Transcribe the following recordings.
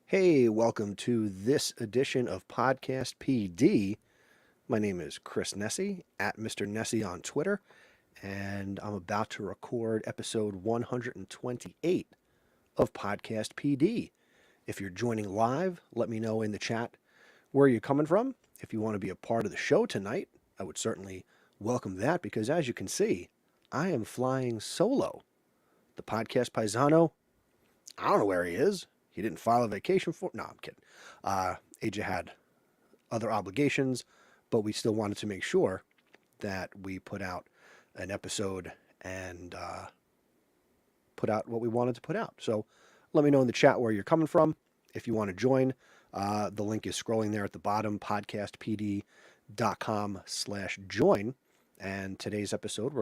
Hey, welcome to this edition of Podcast PD. My name is Chris Nessie, at Mr. Nessie on Twitter, and I'm about to record episode 128 of Podcast PD. If you're joining live, let me know in the chat where you're coming from. If you want to be a part of the show tonight, I would certainly welcome that because as you can see, I am flying solo. The podcast paisano, I don't know where he is. He didn't file a vacation for. No, I'm kidding. AJ had other obligations, but we still wanted to make sure that we put out an episode and put out what we wanted to put out. So let me know in the chat where you're coming from. If you want to join, the link is scrolling there at the bottom, podcastpd.com/join. And today's episode,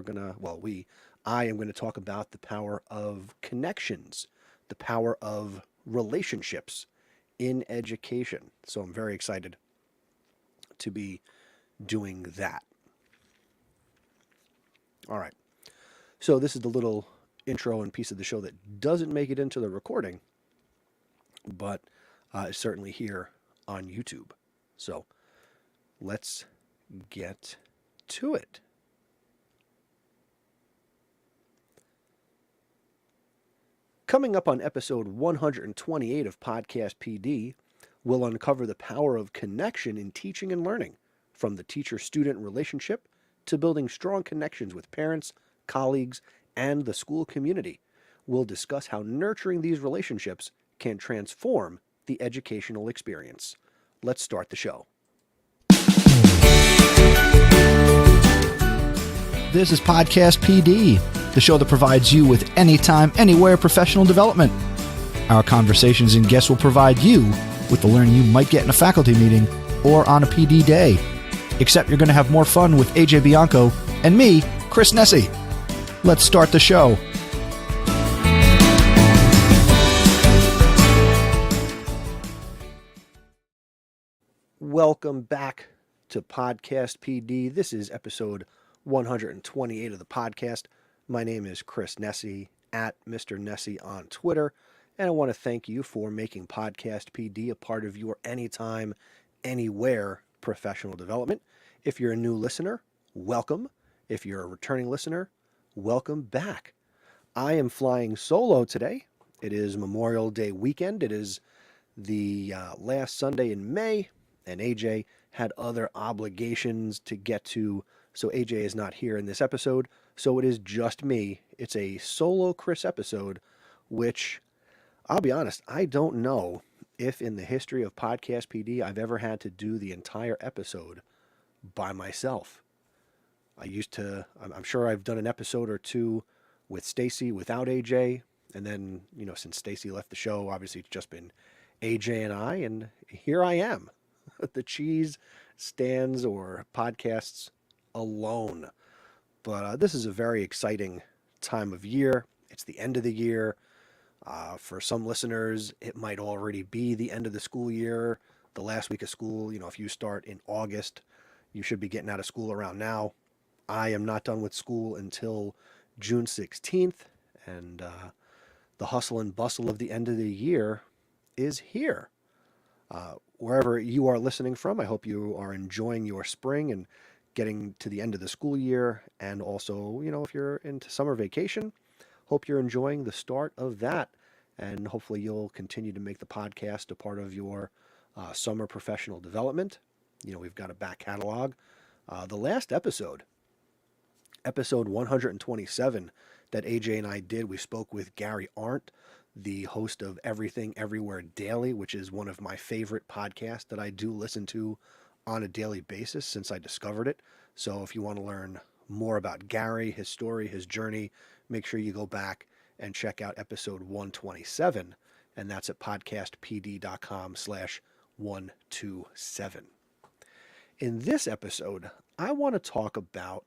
I am going to talk about the power of connections, the power of relationships in education. So I'm very excited to be doing that. All right. So this is the little intro and piece of the show that doesn't make it into the recording, but it's certainly here on YouTube. So let's get to it. Coming up on episode 128 of Podcast PD, we'll uncover the power of connection in teaching and learning, from the teacher-student relationship to building strong connections with parents, colleagues, and the school community. We'll discuss how nurturing these relationships can transform the educational experience. Let's start the show. This is Podcast PD, the show that provides you with anytime, anywhere professional development. Our conversations and guests will provide you with the learning you might get in a faculty meeting or on a PD day. Except you're going to have more fun with AJ Bianco and me, Chris Nessie. Let's start the show. Welcome back to Podcast PD. This is episode 128 of the podcast. My name is Chris Nessie, at Mr. Nessie on Twitter, and I want to thank you for making Podcast PD a part of your anytime, anywhere professional development. If you're a new listener, welcome. If you're a returning listener, welcome back. I am flying solo today. It is Memorial Day weekend. It is the last Sunday in May, and AJ had other obligations to get to, so AJ is not here in this episode. So it is just me. It's a solo Chris episode, which, I'll be honest, I don't know if in the history of Podcast PD I've ever had to do the entire episode by myself. I'm sure I've done an episode or two with Stacy without AJ, and then, since Stacy left the show, obviously it's just been AJ and I, and here I am. The cheese stands or podcasts alone. But this is a very exciting time of year. It's the end of the year. For some listeners, it might already be the end of the school year, the last week of school. If you start in August, you should be getting out of school around now. I am not done with school until June 16th, and the hustle and bustle of the end of the year is here. Wherever you are listening from, I hope you are enjoying your spring and getting to the end of the school year. And also, if you're into summer vacation, hope you're enjoying the start of that. And hopefully you'll continue to make the podcast a part of your summer professional development. We've got a back catalog. The last episode 127 that AJ and I did, we spoke with Gary Arndt, the host of Everything Everywhere Daily, which is one of my favorite podcasts that I do listen to on a daily basis since I discovered it. So if you want to learn more about Gary, his story, his journey, make sure you go back and check out episode 127, and that's at podcastpd.com/127. In this episode, I want to talk about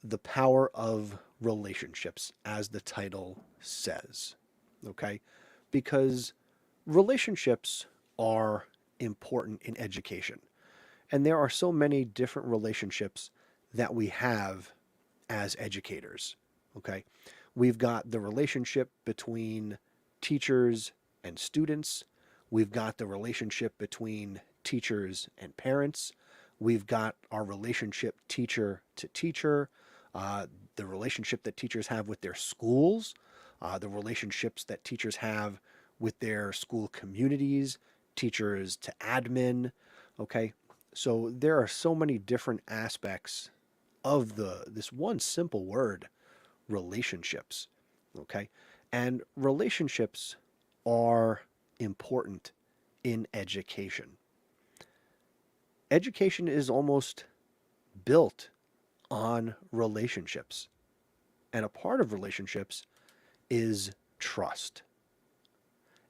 the power of relationships, as the title says. Okay? Because relationships are important in education. And there are so many different relationships that we have as educators. Okay? We've got the relationship between teachers and students. We've got the relationship between teachers and parents. We've got our relationship teacher to teacher, uh, the relationship that teachers have with their schools, the relationships that teachers have with their school communities, teachers to admin. Okay. So there are so many different aspects of this one simple word, relationships. Okay. And relationships are important in education. Education is almost built on relationships. And a part of relationships is trust.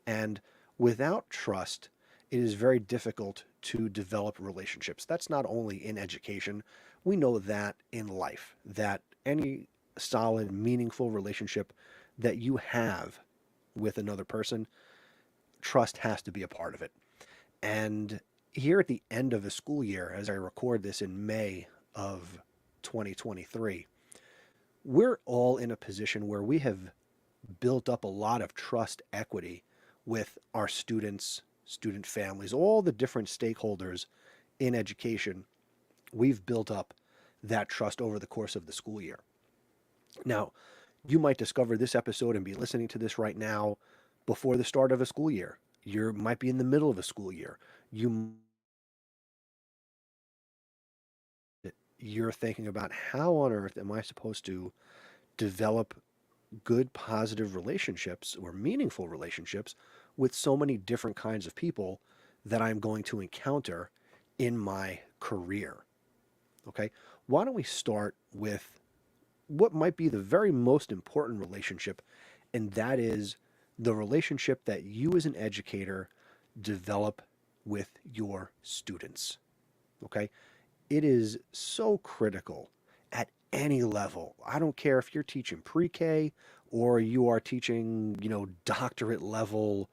And without trust, it is very difficult to develop relationships. That's not only in education. We know that in life, that any solid, meaningful relationship that you have with another person, trust has to be a part of it. And here at the end of the school year, as I record this in May of 2023, we're all in a position where we have built up a lot of trust equity with our students, student families, all the different stakeholders in education. We've built up that trust over the course of the school year. Now, you might discover this episode and be listening to this right now before the start of a school year. You might be in the middle of a school year. You're thinking about, how on earth am I supposed to develop good, positive relationships or meaningful relationships with so many different kinds of people that I'm going to encounter in my career? Okay. Why don't we start with what might be the very most important relationship, and that is the relationship that you as an educator develop with your students. Okay. It is so critical at any level. I don't care if you're teaching pre-K or you are teaching, doctorate level,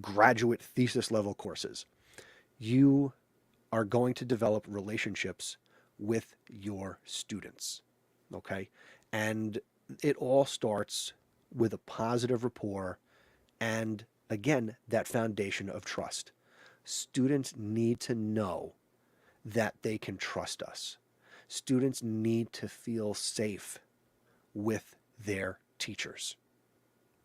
graduate thesis level courses. You are going to develop relationships with your students. Okay. And it all starts with a positive rapport and, again, that foundation of trust. Students need to know that they can trust us. Students need to feel safe with their teachers.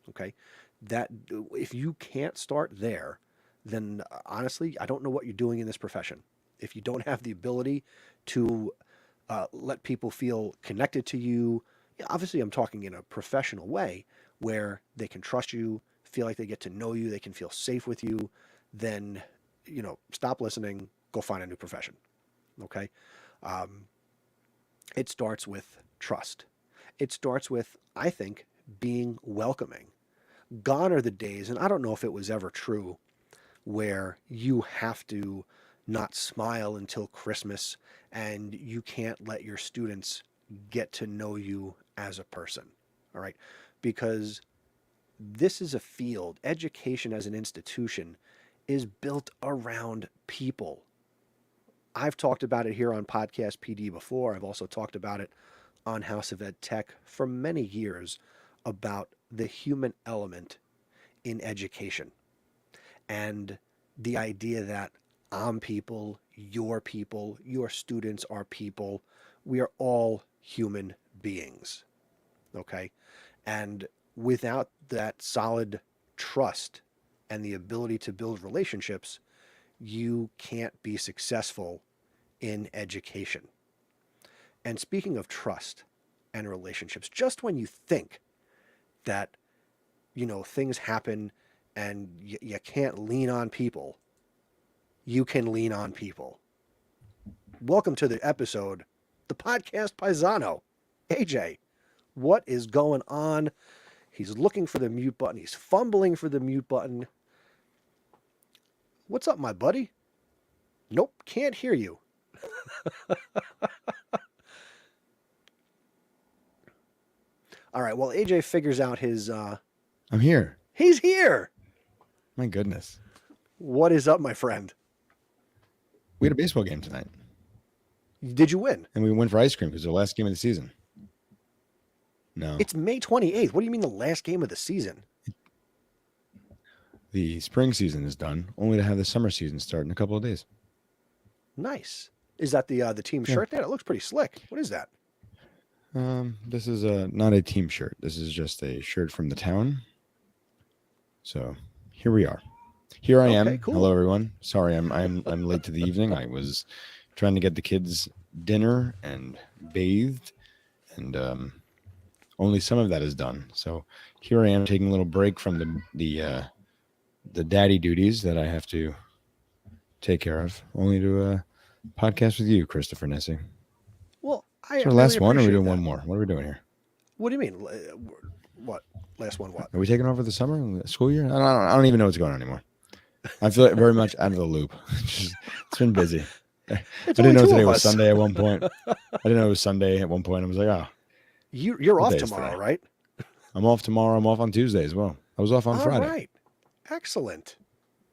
Okay? That if you can't start there, then honestly, I don't know what you're doing in this profession. If you don't have the ability to let people feel connected to you, obviously I'm talking in a professional way where they can trust you, feel like they get to know you, they can feel safe with you, then, stop listening, go find a new profession. Okay? Um, it starts with trust. It starts with, I think, being welcoming. Gone are the days, and I don't know if it was ever true, where you have to not smile until Christmas and you can't let your students get to know you as a person. All right? Because this is a field, education as an institution is built around people. I've talked about it here on Podcast PD before. I've also talked about it on House of Ed Tech for many years about the human element in education and the idea that I'm people, your students are people. We are all human beings. Okay. And without that solid trust and the ability to build relationships, you can't be successful in education. And speaking of trust and relationships, just when you think that, things happen and you can't lean on people, you can lean on people. Welcome to the episode, the podcast Paisano. AJ, what is going on? He's looking for the mute button. He's fumbling for the mute button. What's up, my buddy? Nope, can't hear you. All right, well, AJ figures out his... I'm here. He's here! My goodness. What is up, my friend? We had a baseball game tonight. Did you win? And we went for ice cream because it was the last game of the season. No. It's May 28th. What do you mean the last game of the season? the spring season is done, only to have the summer season start in a couple of days. Nice. Is that the team Yeah. shirt there? It looks pretty slick. What is that? This is not a team shirt. This is just a shirt from the town. So here we are. Here I am. Okay, cool. Hello, everyone. Sorry, I'm late to the evening. I was trying to get the kids dinner and bathed, and only some of that is done. So here I am taking a little break from the daddy duties that I have to take care of, only to podcast with you, Christopher Nessie. Well, I So really last one, or are we appreciate doing that. one more? What are we doing here? What do you mean? What? Last one? What? Are we taking over the summer, the school year? I don't even know what's going on anymore. I feel very much out of the loop. It's been busy. I It's didn't only know two today of was us. Sunday at one point. I didn't know it was Sunday at one point. I was like, oh, You're What off day is tomorrow, today? right? I'm off tomorrow. I'm off on Tuesday as well. I was off on All Friday. right. Excellent.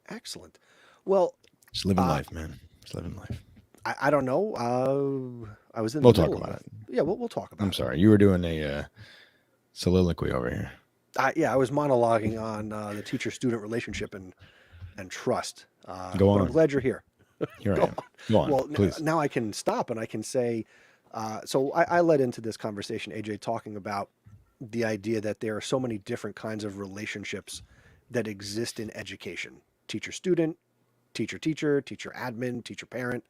Excellent. Well, Just living life, man. Just living life. I don't know. I was in We'll the talk middle about of Yeah, we'll talk about I'm it. sorry. You were doing a soliloquy over here. I was monologuing on the teacher-student relationship and trust. Go But I'm on. glad you're here. Here I Go am. Go on, Well, please. now I can stop and I can say, so I led into this conversation, AJ, talking about the idea that there are so many different kinds of relationships that exist in education: teacher-student, teacher-teacher, teacher-admin, teacher-parent,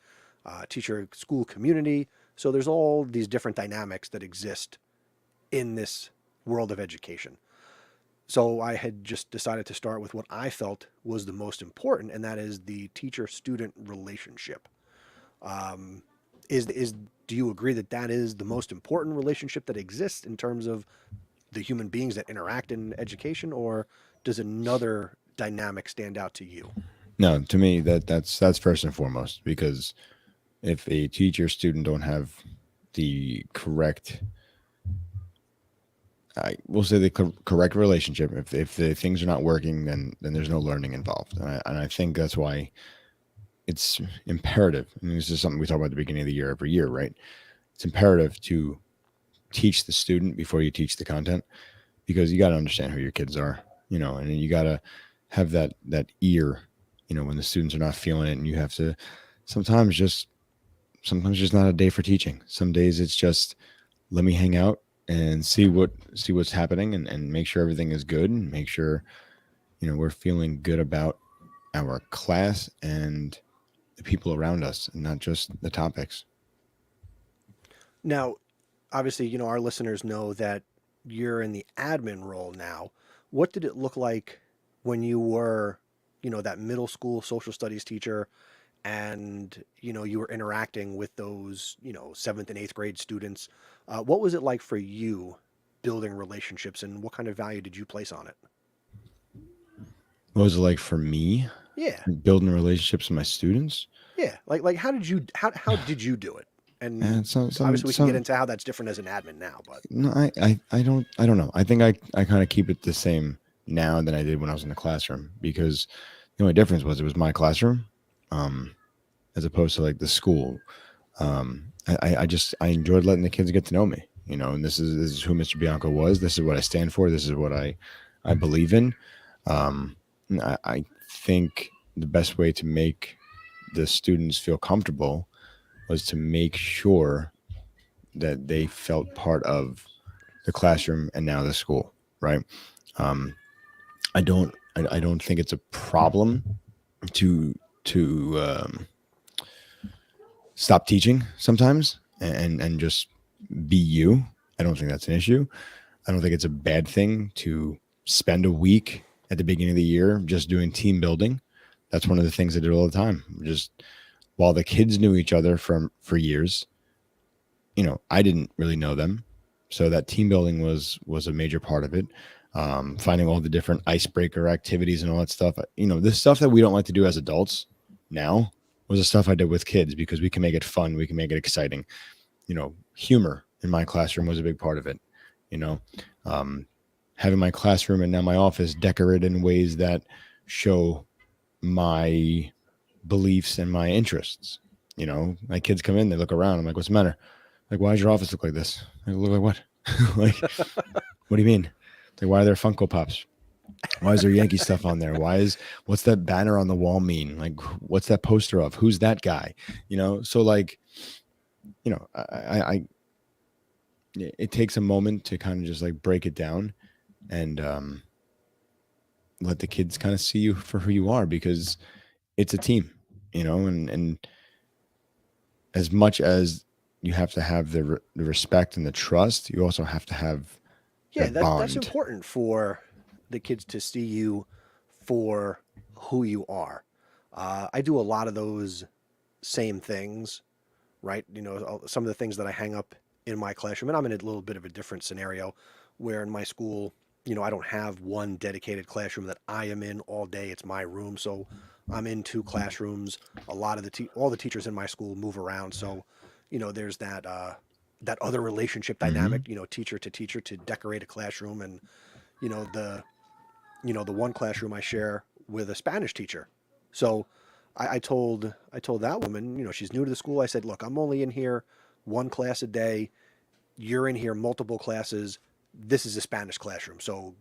teacher-school community. So there's all these different dynamics that exist in this world of education. So I had just decided to start with what I felt was the most important, and that is the teacher-student relationship. Is do you agree that that is the most important relationship that exists in terms of the human beings that interact in education, or does another dynamic stand out to you? No, to me that's first and foremost, because if a teacher student don't have the correct, I will say the correct relationship, if the things are not working, then there's no learning involved, and I think that's why it's imperative. And this is something we talk about at the beginning of the year every year, right? It's imperative to teach the student before you teach the content, because you got to understand who your kids are, and you got to have that ear, when the students are not feeling it, and you have to sometimes just not a day for teaching. Some days it's just, let me hang out and see what's happening, and make sure everything is good, and make sure we're feeling good about our class and the people around us, and not just the topics. Now, obviously, our listeners know that you're in the admin role now. What did it look like when you were, that middle school social studies teacher, and you were interacting with those, seventh and eighth grade students? What was it like for you building relationships, and what kind of value did you place on it? What was it like for me Yeah, building relationships with my students? yeah. Like how did you do it? And And obviously we can get into how that's different as an admin now, but No, I don't know. I think I kind of keep it the same now than I did when I was in the classroom, because the only difference was it was my classroom, as opposed to like the school. I enjoyed letting the kids get to know me, and this is who Mr. Bianco was. This is what I stand for. This is what I believe in. And I think the best way to make the students feel comfortable was to make sure that they felt part of the classroom and now the school, right? I don't think it's a problem to stop teaching sometimes and just be you. I don't think that's an issue. I don't think it's a bad thing to spend a week at the beginning of the year just doing team building. That's one of the things I did all the time. Just while the kids knew each other for years, I didn't really know them. So that team building was a major part of it. Finding all the different icebreaker activities and all that stuff. This stuff that we don't like to do as adults now was the stuff I did with kids, because we can make it fun. We can make it exciting. Humor in my classroom was a big part of it. Having my classroom and now my office decorated in ways that show my beliefs and my interests. My kids come in, they look around. I'm like, what's the matter? Like, why does your office look like this? I look like what? Like, what do you mean? Like, why are there Funko Pops? Why is there Yankee stuff on there? What's that banner on the wall mean? Like, what's that poster of? Who's that guy? So like, I it takes a moment to kind of just like break it down and let the kids kind of see you for who you are, because it's a team, and as much as you have to have the respect and the trust, you also have to have Yeah, that that's bond. important for the kids to see you for who you are. I do a lot of those same things, right? Some of the things that I hang up in my classroom, and I'm in a little bit of a different scenario where in my school, I don't have one dedicated classroom that I am in all day. It's my room. So I'm in two classrooms. A lot of all the teachers in my school move around. So, there's that other relationship Hmm. dynamic, teacher to teacher to decorate a classroom. And, you know, the, the one classroom I share with a Spanish teacher. So I told that woman, she's new to the school. I said, look, I'm only in here one class a day. You're in here multiple classes. This is a Spanish classroom. So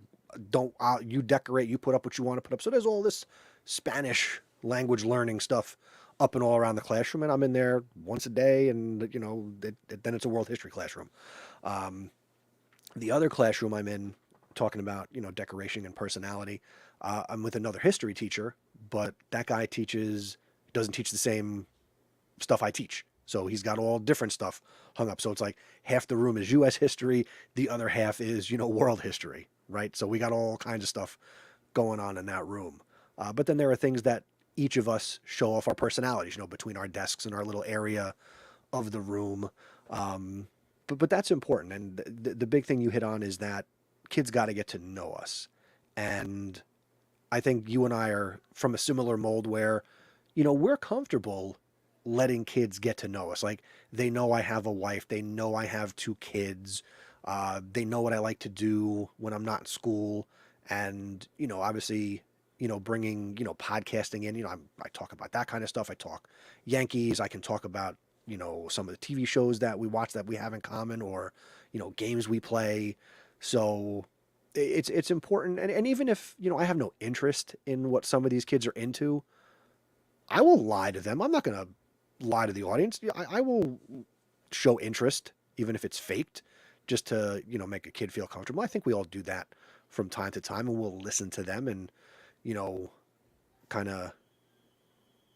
don't you decorate, you put up what you want to put up. So there's all this Spanish language learning stuff up and all around the classroom, and I'm in there once a day, and then it's a world history classroom. Um, the other classroom I'm in, talking about decoration and personality, I'm with another history teacher, but that guy doesn't teach the same stuff I teach. So he's got all different stuff hung up. So it's like half the room is U.S. history, the other half is world history, right? So we got all kinds of stuff going on in that room. But then there are things that each of us show off our personalities, between our desks and our little area of the room. Um, but that's important. And the big thing you hit on is that kids got to get to know us. And I think you and I are from a similar mold where, we're comfortable letting kids get to know us. Like they know I have a wife, they know I have two kids, they know what I like to do when I'm not in school, and obviously, bringing podcasting in. I talk about that kind of stuff. I talk Yankees. I can talk about some of the TV shows that we watch that we have in common, or games we play. So it's important, and even if I have no interest in what some of these kids are into, I will lie to them. I'm not going to lie to the audience. I will show interest, even if it's faked, just to make a kid feel comfortable. I think we all do that from time to time, and we'll listen to them and you know kind of.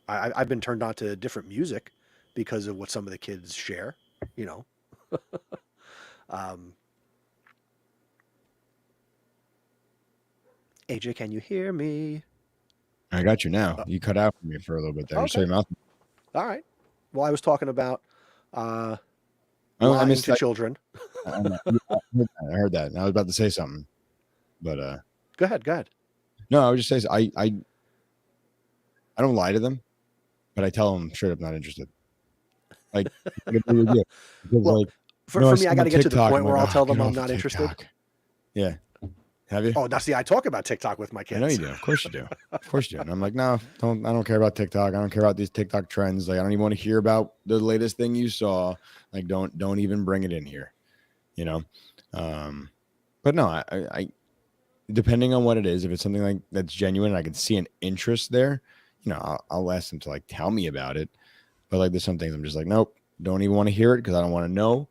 I've been turned on to different music because of what some of the kids share. You know, um, AJ, can you hear me? I got you now. Uh, You cut out for me for a little bit there. So okay, your mouth. all right. Well, I was talking about uh, I lying missed to that. children. I heard that. And I was about to say something, but Go ahead, go ahead. no, I was just saying I don't lie to them, but I tell them straight up not interested. Like, what do you do? Because Well, like, for I me, see I them got on to get to the TikTok. point I'm where like, I'll oh, tell get them I'm off of not interested. TikTok. Yeah. Have you? Oh, now see, I talk about TikTok with my I know you kids. do. Of course you do. Of course you do. And I'm like, no, don't. I don't care about TikTok. I don't care about these TikTok trends. Like, I don't even want to hear about the latest thing you saw. Like, don't even bring it in here. You know. Um, but no, I depending on what it is, if it's something like that's genuine, and I can see an interest there. I'll ask them to like tell me about it. But like, there's some things I'm just like, nope, don't even want to hear it because I don't want to know.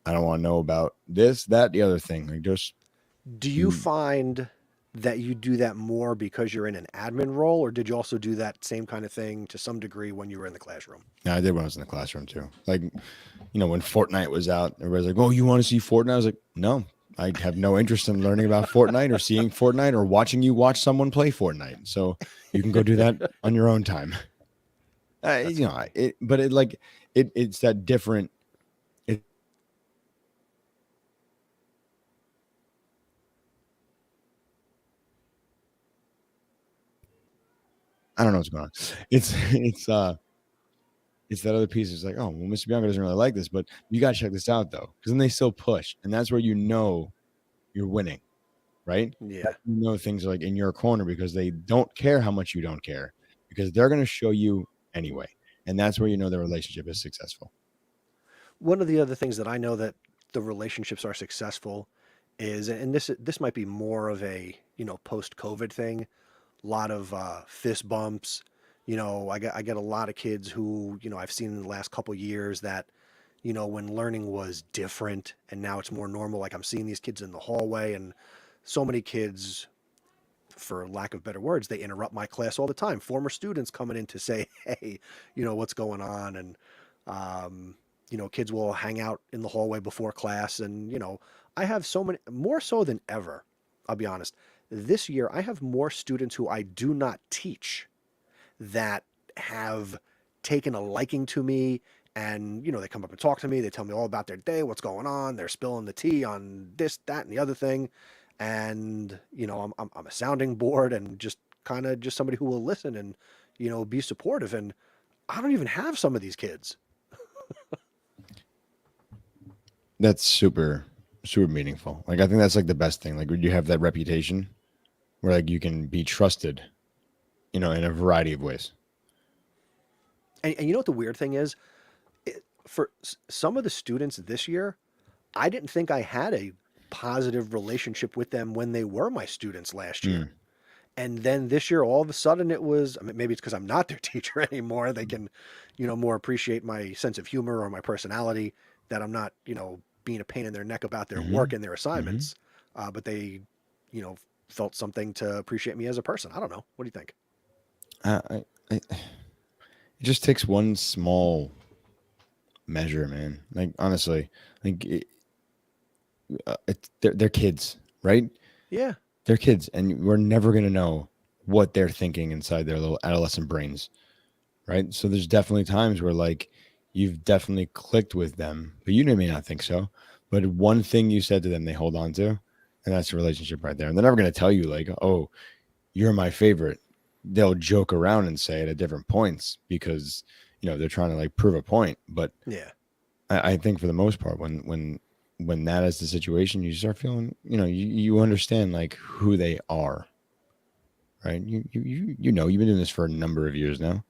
I don't want to know about this, that, the other thing. Like, just Do you find that you do that more because you're in an admin role, or did you also do that same kind of thing to some degree when you were in the classroom? I did when I was in the classroom too. Like, when Fortnite was out, everybody's like, "Oh, you want to see Fortnite?" I was like, "No, I have no interest in learning about Fortnite or seeing Fortnite or watching you watch someone play Fortnite. So you can go do that on your own time." That's funny. But it like it's that different. It, I don't know what's going on. It's that other piece. It's like, oh, well, Mr. Bianco doesn't really like this, but you got to check this out though, because then they still push, and that's where you're winning, right? Yeah. Things are like in your corner because they don't care how much you don't care, because they're going to show you anyway, and that's where the relationship is successful. One of the other things that I know that the relationships are successful is, and this might be more of a, post-COVID thing. A lot of fist bumps. I get a lot of kids who, I've seen in the last couple years that, when learning was different and now it's more normal. Like I'm seeing these kids in the hallway, and so many kids, for lack of better words, they interrupt my class all the time. Former students coming in to say, hey, what's going on? And, kids will hang out in the hallway before class. And, I have so many, more so than ever, I'll be honest. This year, I have more students who I do not teach that have taken a liking to me. And, they come up and talk to me. They tell me all about their day, what's going on. They're spilling the tea on this, that, and the other thing. And, I'm a sounding board and just kind of just somebody who will listen and, be supportive. And I don't even have some of these kids. That's super, super meaningful. Like, I think that's like the best thing. Like, when you have that reputation where like you can be trusted, in a variety of ways. And you know what the weird thing is? For some of the students this year, I didn't think I had a positive relationship with them when they were my students last year. And then this year, all of a sudden it was, I mean, maybe it's because I'm not their teacher anymore. They can, more appreciate my sense of humor or my personality, that I'm not, being a pain in their neck about their work and their assignments. But they, felt something to appreciate me as a person. I don't know. What do you think? It just takes one small measure, man. Like, honestly, like they're kids, right? Yeah. They're kids, and we're never going to know what they're thinking inside their little adolescent brains, right? So there's definitely times where like you've definitely clicked with them, but you may not think so. But one thing you said to them, they hold on to, and that's a relationship right there. And they're never going to tell you like, "Oh, you're my favorite." They'll joke around and say it at different points because they're trying to like prove a point. But Yeah. I think for the most part, when that is the situation, you start feeling, you understand like who they are, right? You've been doing this for a number of years now.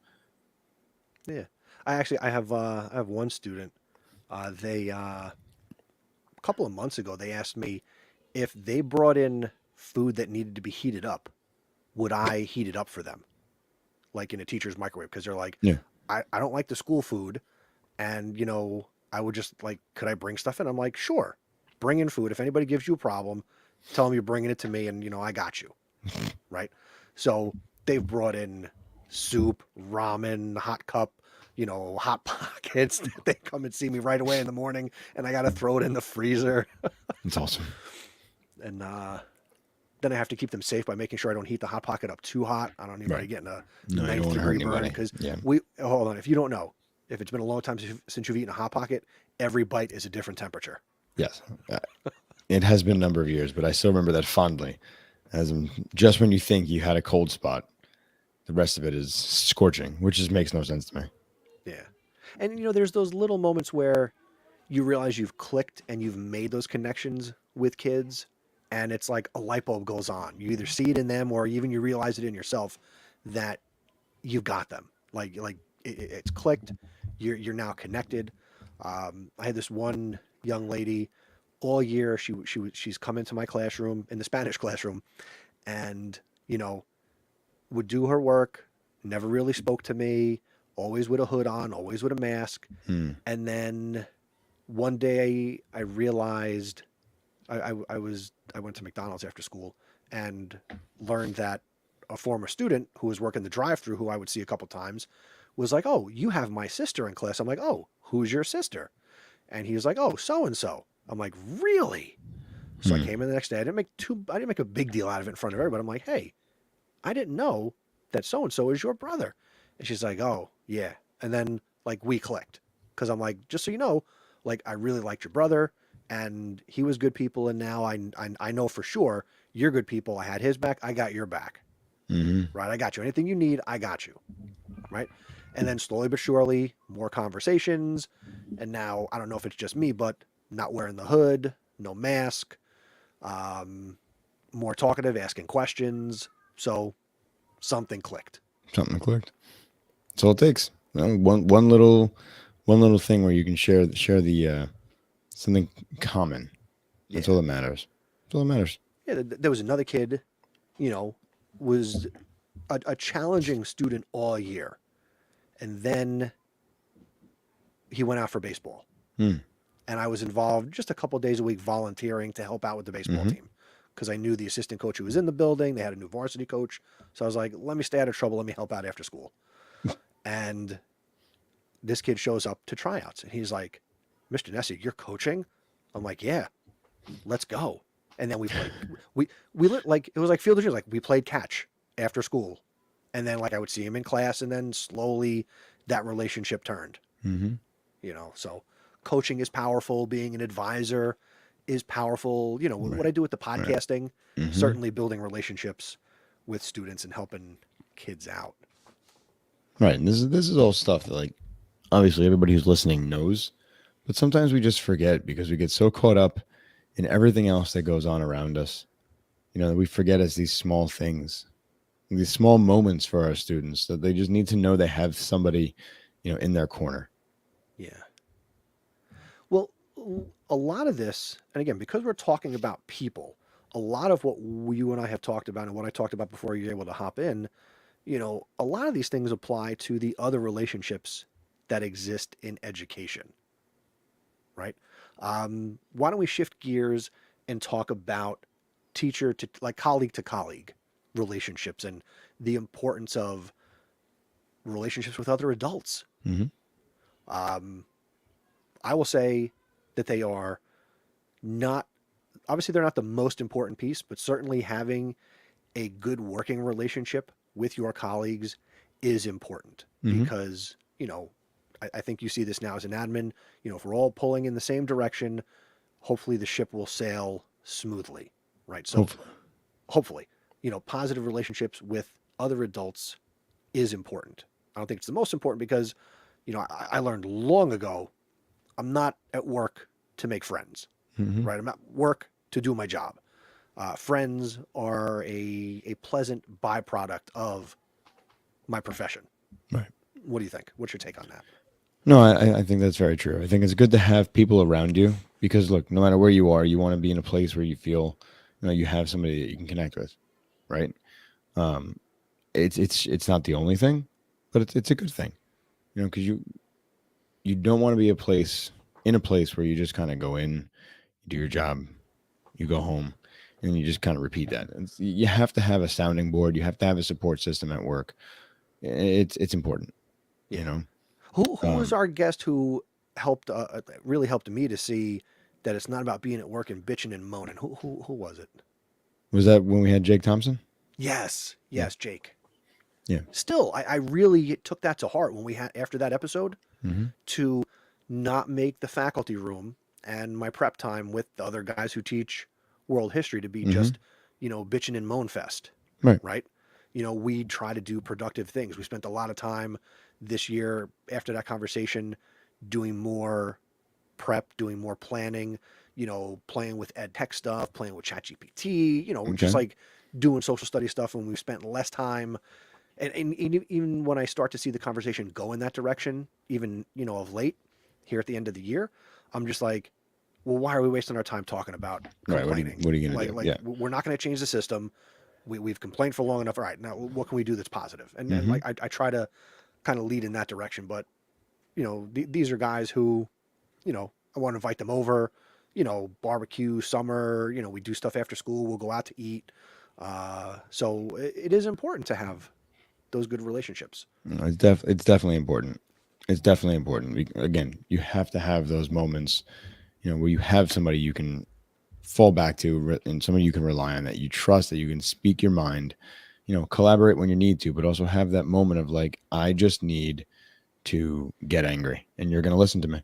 Yeah. I have one student. They a couple of months ago they asked me if they brought in food that needed to be heated up, would I heat it up for them, like in a teacher's microwave? Because they're like, Yeah. I don't like the school food, and I would just like, could I bring stuff in? I'm like, sure, bring in food. If anybody gives you a problem, tell them you're bringing it to me, and I got you, right? So they've brought in soup, ramen, hot cup, hot pockets. They come and see me right away in the morning, and I got to throw it in the freezer. It's awesome. And then I have to keep them safe by making sure I don't heat the hot pocket up too hot. I don't need anybody getting a No, you don't ninth wanna hurt degree burn. anybody. Because Yeah. hold on, if you don't know, if it's been a long time since you've eaten a hot pocket, every bite is a different temperature. Yes. It has been a number of years, but I still remember that fondly. Just when you think you had a cold spot, the rest of it is scorching, which just makes no sense to me. Yeah. And there's those little moments where you realize you've clicked and you've made those connections with kids, and it's like a light bulb goes on. You either see it in them or even you realize it in yourself that you've got them. Like it's clicked. You're now connected. I had this one young lady all year. She's come into my classroom, in the Spanish classroom, and would do her work. Never really spoke to me. Always with a hood on. Always with a mask. And then one day I realized I went to McDonald's after school and learned that a former student who was working the drive-thru, who I would see a couple times, was like, "Oh, you have my sister in class." I'm like, "Oh, who's your sister?" And he was like, "Oh, so and so." I'm like, "Really?" So I came in the next day. I didn't make a big deal out of it in front of everybody. I'm like, "Hey, I didn't know that so and so is your brother." And she's like, "Oh, yeah." And then like we clicked, because I'm like, "Just so you know, like I really liked your brother, and he was good people, and now I know for sure you're good people. I had his back, I got your back, right? I got you. Anything you need, I got you, right?" And then slowly but surely, more conversations, and now I don't know if it's just me, but not wearing the hood, no mask, more talkative, asking questions. So something clicked. Something clicked. That's all it takes. One little thing where you can share the something common. That's all that matters. That's all that matters. Yeah, there was another kid, was a challenging student all year, and then he went out for baseball, Hmm. and I was involved just a couple days a week volunteering to help out with the baseball Mm-hmm. team because I knew the assistant coach who was in the building. They had a new varsity coach, so I was like, "Let me stay out of trouble. Let me help out after school." And this kid shows up to tryouts, and he's like, "Mr. Nessie, you're coaching?" I'm like, "Yeah, let's go." And then we played. We like it was like field of dreams. Like we played catch after school, and then like I would see him in class, and then slowly that relationship turned. Mm-hmm. So coaching is powerful. Being an advisor is powerful. What Right. I do with the Right. podcasting, Mm-hmm. certainly building relationships with students and helping kids out. Right. And this is all stuff that, like, obviously everybody who's listening knows, but sometimes we just forget because we get so caught up in everything else that goes on around us. We forget it's these small things, these small moments for our students that they just need to know they have somebody, in their corner. Yeah. Well, a lot of this, and again, because we're talking about people, a lot of what you and I have talked about and what I talked about before you were able to hop in, a lot of these things apply to the other relationships that exist in education, right? Why don't we shift gears and talk about teacher to colleague relationships and the importance of relationships with other adults? Mm-hmm. Um, I will say that they are not, obviously they're not the most important piece, but certainly having a good working relationship with your colleagues is important Mm-hmm. because, I think you see this now as an admin, if we're all pulling in the same direction, hopefully the ship will sail smoothly, right? So Hopefully. hopefully, positive relationships with other adults is important. I don't think it's the most important because, I learned long ago, I'm not at work to make friends, Mm-hmm. right? I'm at work to do my job. Friends are a pleasant byproduct of my profession. Right. What do you think? What's your take on that? No, I think that's very true. I think it's good to have people around you because, look, no matter where you are, you want to be in a place where you feel, you have somebody that you can connect with, right? Um, it's not the only thing, but it's a good thing, because you don't want to be in a place where you just kind of go in, you do your job, you go home, and you just kind of repeat that. You have to have a sounding board. You have to have a support system at work. It's important, you Yeah. know. Who was our guest who helped really helped me to see that it's not about being at work and bitching and moaning? Who was it? Was that when we had Jake Thompson? Yes, Yeah, Jake. yeah. Still, I really took that to heart when we had after that episode Mm-hmm. to not make the faculty room and my prep time with the other guys who teach world history to be Mm-hmm. just, bitching and moan fest, Right. right? We try to do productive things. We spent a lot of time this year after that conversation doing more prep, doing more planning, playing with ed tech stuff, playing with ChatGPT, just Okay. like doing social study stuff when we've spent less time. And even when I start to see the conversation go in that direction, even, of late here at the end of the year, I'm just like, well, why are we wasting our time talking about Right. complaining? What are you gonna do? Like Yeah. we're not going to change the system. We've complained for long enough. All right, now what can we do that's positive? And Mm-hmm. like I try to kind of lead in that direction. But these are guys who, I want to invite them over. Barbecue, summer. We do stuff after school. We'll go out to eat. So it is important to have those good relationships. No, it's definitely important. It's definitely important. Again, you have to have those moments, where you have somebody you can fall back to and somebody you can rely on that you trust, that you can speak your mind, collaborate when you need to, but also have that moment of like, I just need to get angry and you're going to listen to me.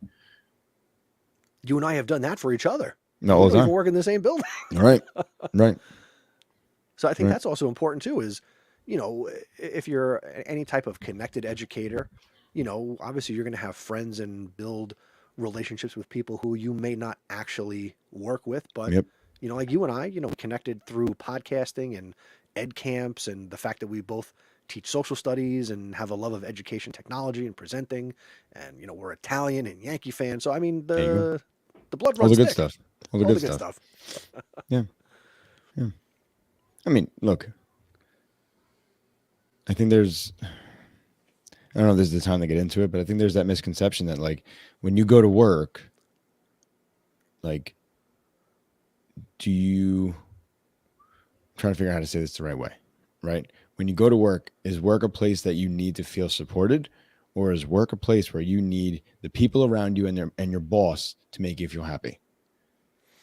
You and I have done that for each other. No, We all don't the even time. work in the same building. Right. Right. So I think Right. that's also important too is, if you're any type of connected educator, obviously you're going to have friends and build relationships with people who you may not actually work with, but Yep. like you and I, connected through podcasting and ed camps and the fact that we both teach social studies and have a love of education technology and presenting and we're Italian and Yankee fans. So I mean There you go. the blood All the runs good thick. stuff. All the All good the good stuff. stuff. Yeah. Yeah. I mean, look, I think there's, I don't know if this is the time to get into it, but I think there's that misconception that like when you go to work, like, do you, I'm trying to figure out how to say this the right way, right? When you go to work, is work a place that you need to feel supported, or is work a place where you need the people around you and your boss to make you feel happy,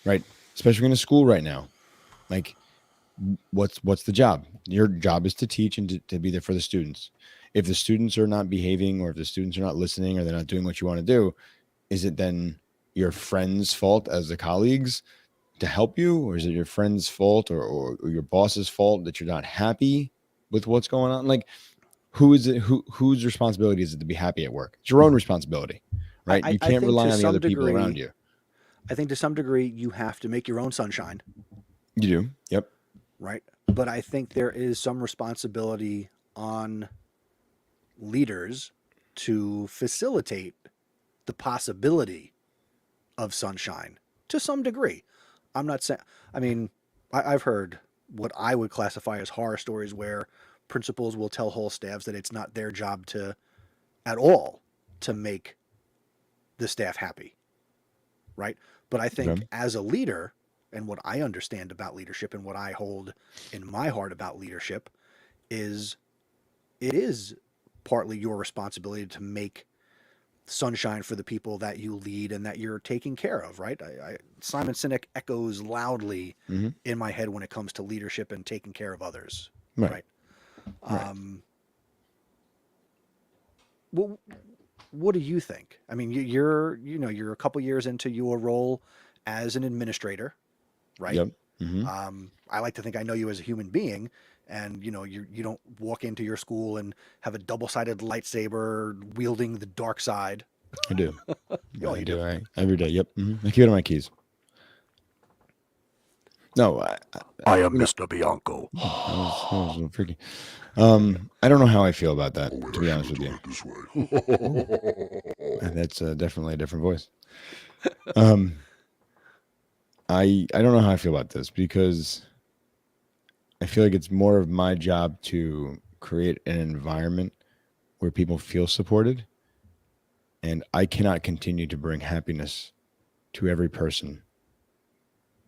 right? Especially in a school right now, like what's the job? Your job is to teach and to be there for the students. If the students are not behaving, or if the students are not listening, or they're not doing what you want to do, is it then your friend's fault as the colleagues to help you, or is it your friend's fault, or your boss's fault that you're not happy with what's going on? Like, who is it? Whose responsibility is it to be happy at work? It's your own responsibility, right? You I can't think rely to on the some other people around degree, you. I think to some degree you have to make your own sunshine, You do. Yep. right? But I think there is some responsibility on leaders to facilitate the possibility of sunshine to some degree. I'm not saying, I mean, I've heard what I would classify as horror stories where principals will tell whole staffs that it's not their job to, at all, to make the staff happy, right? But I think Okay. as a leader, and what I understand about leadership and what I hold in my heart about leadership is it is partly your responsibility to make sunshine for the people that you lead and that you're taking care of, right? Simon Sinek echoes loudly Mm-hmm. in my head when it comes to leadership and taking care of others, Right. right? Right. Well, what do you think? I mean, you're a couple years into your role as an administrator, right? Yep. Mm-hmm. I like to think I know you as a human being, and you don't walk into your school and have a double-sided lightsaber wielding the dark side. I do. Oh, I you do. do. Every day. Yep. Mm-hmm. I keep it on my keys. No, I am you know, Mr. Bianco. that was a little freaky. I don't know how I feel about that, to be honest with you. That's definitely a different voice. Um, I don't know how I feel about this, because I feel like it's more of my job to create an environment where people feel supported, and I cannot continue to bring happiness to every person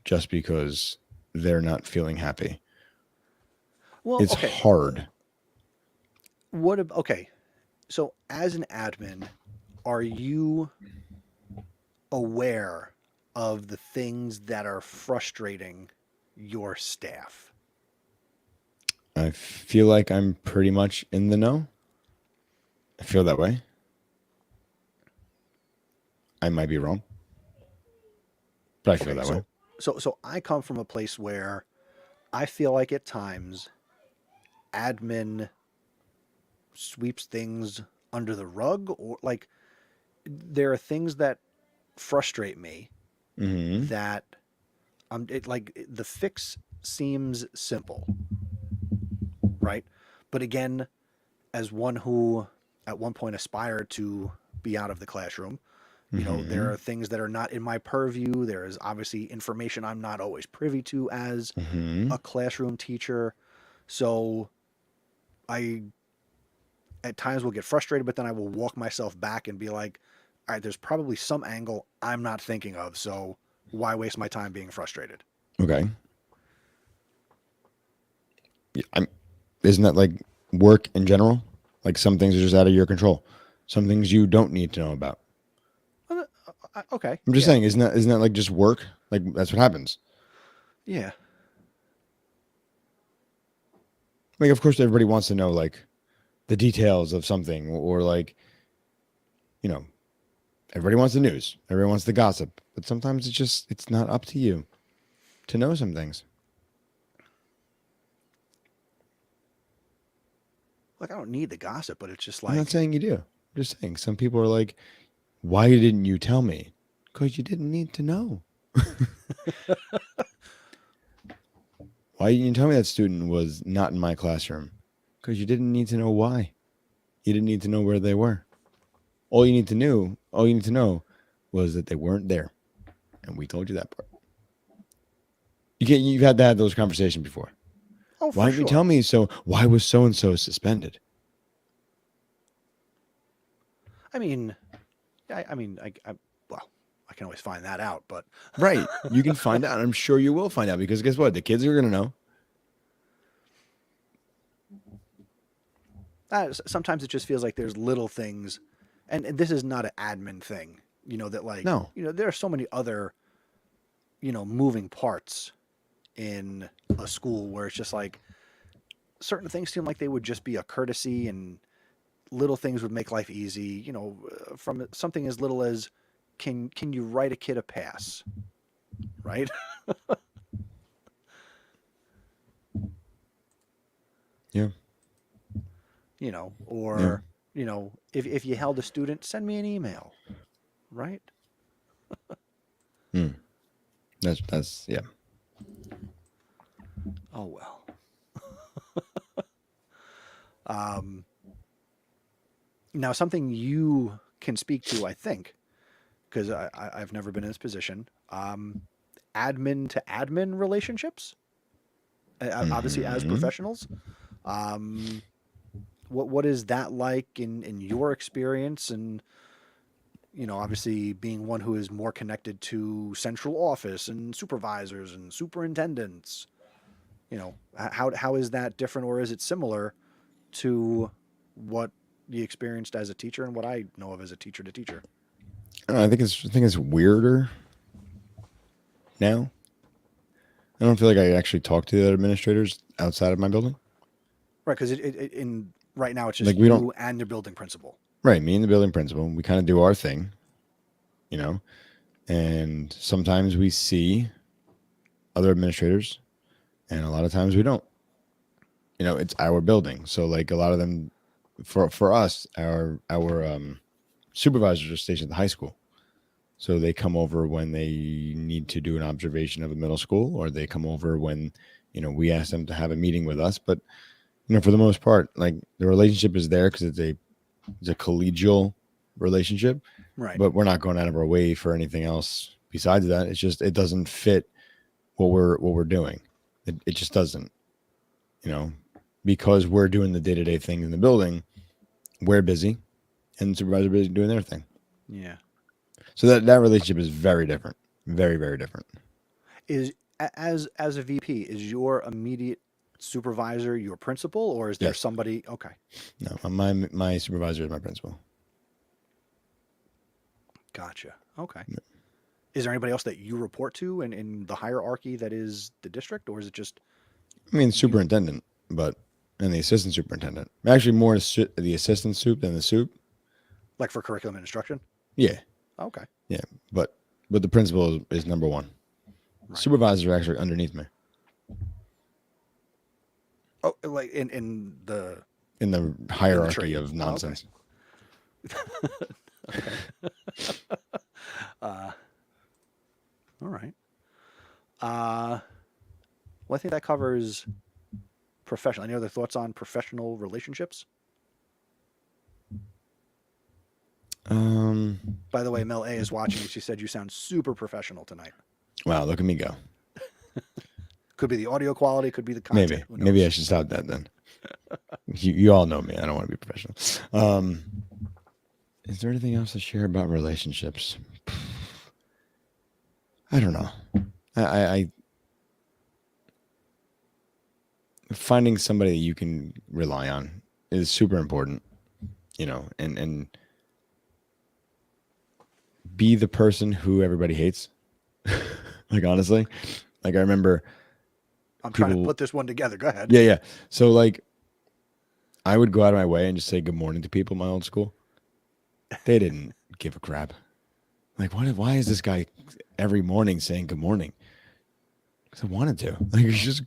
just because they're not feeling happy. Well, It's okay. hard. Okay. So, as an admin, are you aware of the things that are frustrating your staff? I feel like I'm pretty much in the know. I feel that way. I might be wrong, but I feel Okay, that way. so I come from a place where I feel like at times admin sweeps things under the rug, or like there are things that frustrate me Mm-hmm. that the fix seems simple, right? But again, as one who at one point aspired to be out of the classroom, there Mm-hmm. are things that are not in my purview. There is obviously information I'm not always privy to as Mm-hmm. a classroom teacher. So I at times will get frustrated, but then I will walk myself back and be like, all right, there's probably some angle I'm not thinking of. So why waste my time being frustrated? Okay. Yeah, isn't that like work in general? Like, some things are just out of your control. Some things you don't need to know about. Okay. I'm just Yeah. saying, isn't that like just work? Like, that's what happens. Yeah. Like, of course, everybody wants to know like the details of something, or like, you know, everybody wants the news, everybody wants the gossip, but sometimes it's not up to you to know some things. Like I don't need the gossip, but it's just I'm not like, saying you do. I'm just saying some people are like, why didn't you tell me? Because you didn't need to know. Why didn't you tell me that student was not in my classroom? Because you didn't need to know why. You didn't need to know where they were. All you need to know was that they weren't there. And we told you that part. You've had to have those conversations before. Oh, for Why didn't sure. you tell me so? Why was so and so suspended? I mean, well, I can always find that out, but Right. You can find out. I'm sure you will find out because guess what? The kids are going to know. sometimes it just feels like there's little things, and this is not an admin thing, that like, No. there are so many other, moving parts in a school where it's just like certain things seem like they would just be a courtesy and little things would make life easy, from something as little as can you write a kid a pass, right? Yeah. Or, if you held a student, send me an email, right? That's yeah. Oh, well. Now, something you can speak to, I think, because I've never been in this position, admin to admin relationships, obviously as professionals. What is that like in your experience? And, obviously being one who is more connected to central office and supervisors and superintendents, how is that different, or is it similar to what you experienced as a teacher and what I know of as a teacher to teacher? I don't know, I think it's weirder now. I don't feel like I actually talk to the other administrators outside of my building. Right, because in right now it's just Like we don't. you and your building principal. Right, me and the building principal, we kind of do our thing, and sometimes we see other administrators, and a lot of times we don't. It's our building, so like a lot of them, for us, our supervisors are stationed at the high school, so they come over when they need to do an observation of a middle school, or they come over when we ask them to have a meeting with us. But for the most part, like the relationship is there because it's a collegial relationship, Right. but we're not going out of our way for anything else besides that. It's just it doesn't fit what we're doing. It just doesn't, because we're doing the day-to-day things in the building. We're busy, and the supervisor busy doing their thing. Yeah. So that relationship is very different, very very different. Is as a VP, is your immediate supervisor your principal, or is there Yes. somebody? Okay. No, my supervisor is my principal. Gotcha. Okay. Yeah. Is there anybody else that you report to in the hierarchy that is the district, or is it just? I mean, superintendent, and the assistant superintendent. Actually, more the assistant soup than the soup. Like for curriculum and instruction? Yeah. Okay. Yeah, but the principal is number one. Right. Supervisors are actually underneath me. Oh, like in the hierarchy of nonsense. Oh, okay. All right. Well, I think that covers professional. Any other thoughts on professional relationships? By the way, Mel A is watching. She said you sound super professional tonight. Wow, look at me go. Could be the audio quality, could be the content. Maybe I should stop that then. you all know me. I don't want to be professional. Is there anything else to share about relationships? I don't know. I finding somebody that you can rely on is super important, and be the person who everybody hates. Like, honestly, like I remember I'm trying to put this one together. Go ahead. Yeah. So like I would go out of my way and just say good morning to people in my old school. They didn't give a crap. Like, why is this guy every morning saying good morning? Because I wanted to. Like, just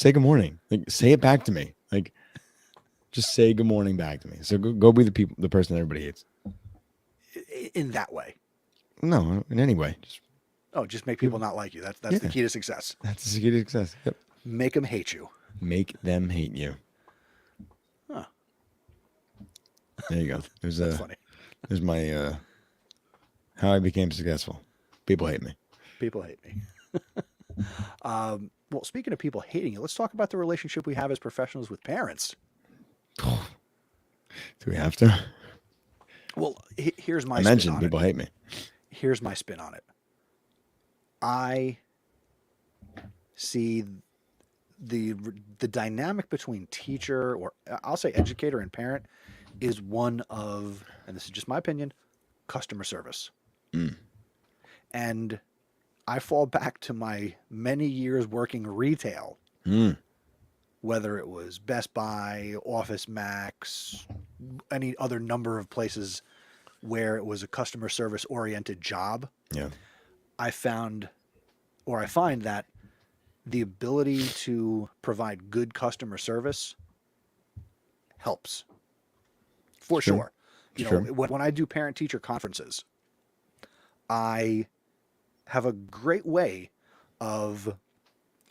say good morning. Like, say it back to me. Like, just say good morning back to me. So go be the person that everybody hates. In that way. No, in any way. Just make people not like you. That's the key to success. That's the key to success. Yep. Make them hate you. Make them hate you. Huh. There you go. That's funny. There's my how I became successful. People hate me. People hate me. Well, speaking of people hating you, let's talk about the relationship we have as professionals with parents. Do we have to? Well, here's my I spin mentioned on it. people hate me. Here's my spin on it. I see the the dynamic between teacher, or I'll say educator, and parent is one of, and this is just my opinion, customer service. Mm. And I fall back to my many years working retail, Mm. whether it was Best Buy, Office Max, any other number of places where it was a customer service oriented job. Yeah. I found, or I find that the ability to provide good customer service helps for Sure. sure. You know, Sure. when I do parent teacher conferences, I have a great way of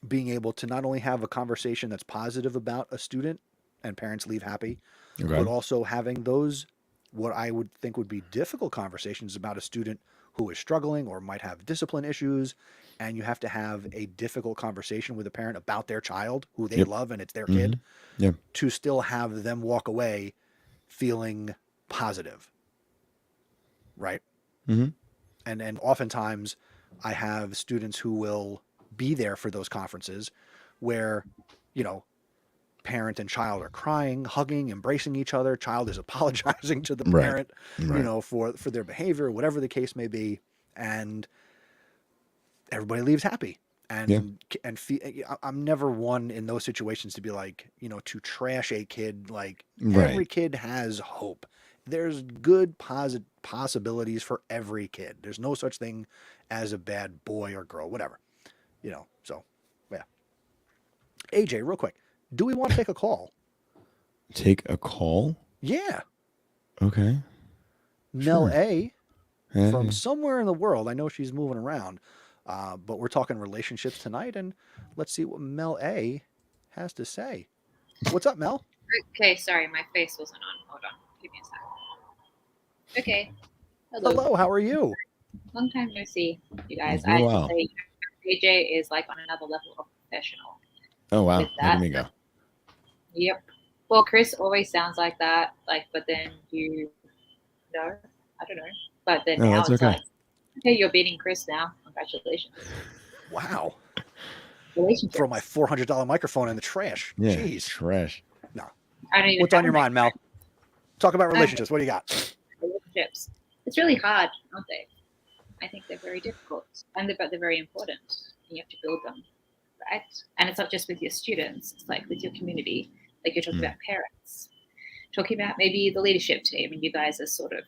being able to not only have a conversation that's positive about a student and parents leave happy, but Okay. also having those, what I would think would be difficult conversations about a student who is struggling or might have discipline issues. And you have to have a difficult conversation with a parent about their child who they Yep. love and it's their Mm-hmm. kid, Yeah. to still have them walk away feeling positive, right? Mm-hmm. And oftentimes I have students who will be there for those conferences where, you know, parent and child are crying, hugging, embracing each other. Child is apologizing to the Right. parent, you Right. know, for their behavior, whatever the case may be, and everybody leaves happy. Yeah. I'm never one in those situations to be like, you know, to trash a kid. Like, every Right. kid has hope. There's good possibilities for every kid. There's no such thing as a bad boy or girl, whatever, you know. So, yeah. AJ, real quick, do we want to take a call? Take a call. Yeah. Okay. Mel Sure. A from Hey. somewhere in the world. I know she's moving around, but we're talking relationships tonight, and let's see what Mel A has to say. What's up, Mel? Okay, sorry, my face wasn't on. Hold on, give me a sec. Okay, hello. Hello, how are you? Long time no see, you guys. It's been I a have to while. say, AJ is like on another level of professional. Oh wow. With Look that, at me go. Yep. Well, Chris always sounds like that, but then you know, I don't know. But then No, now that's it's okay. like, okay, you're beating Chris now. Congratulations. Wow. Relationships. Throw my $400 microphone in the trash. Yeah. Jeez. Trash. No. I don't even What's on have your a mind, Mel? Talk about relationships. What do you got? relationships. It's really hard, aren't they? I think they're very difficult, but they're very important. You have to build them, right? And it's not just with your students; it's like with your community. Like you're talking about parents, talking about maybe the leadership team, and you guys are sort of,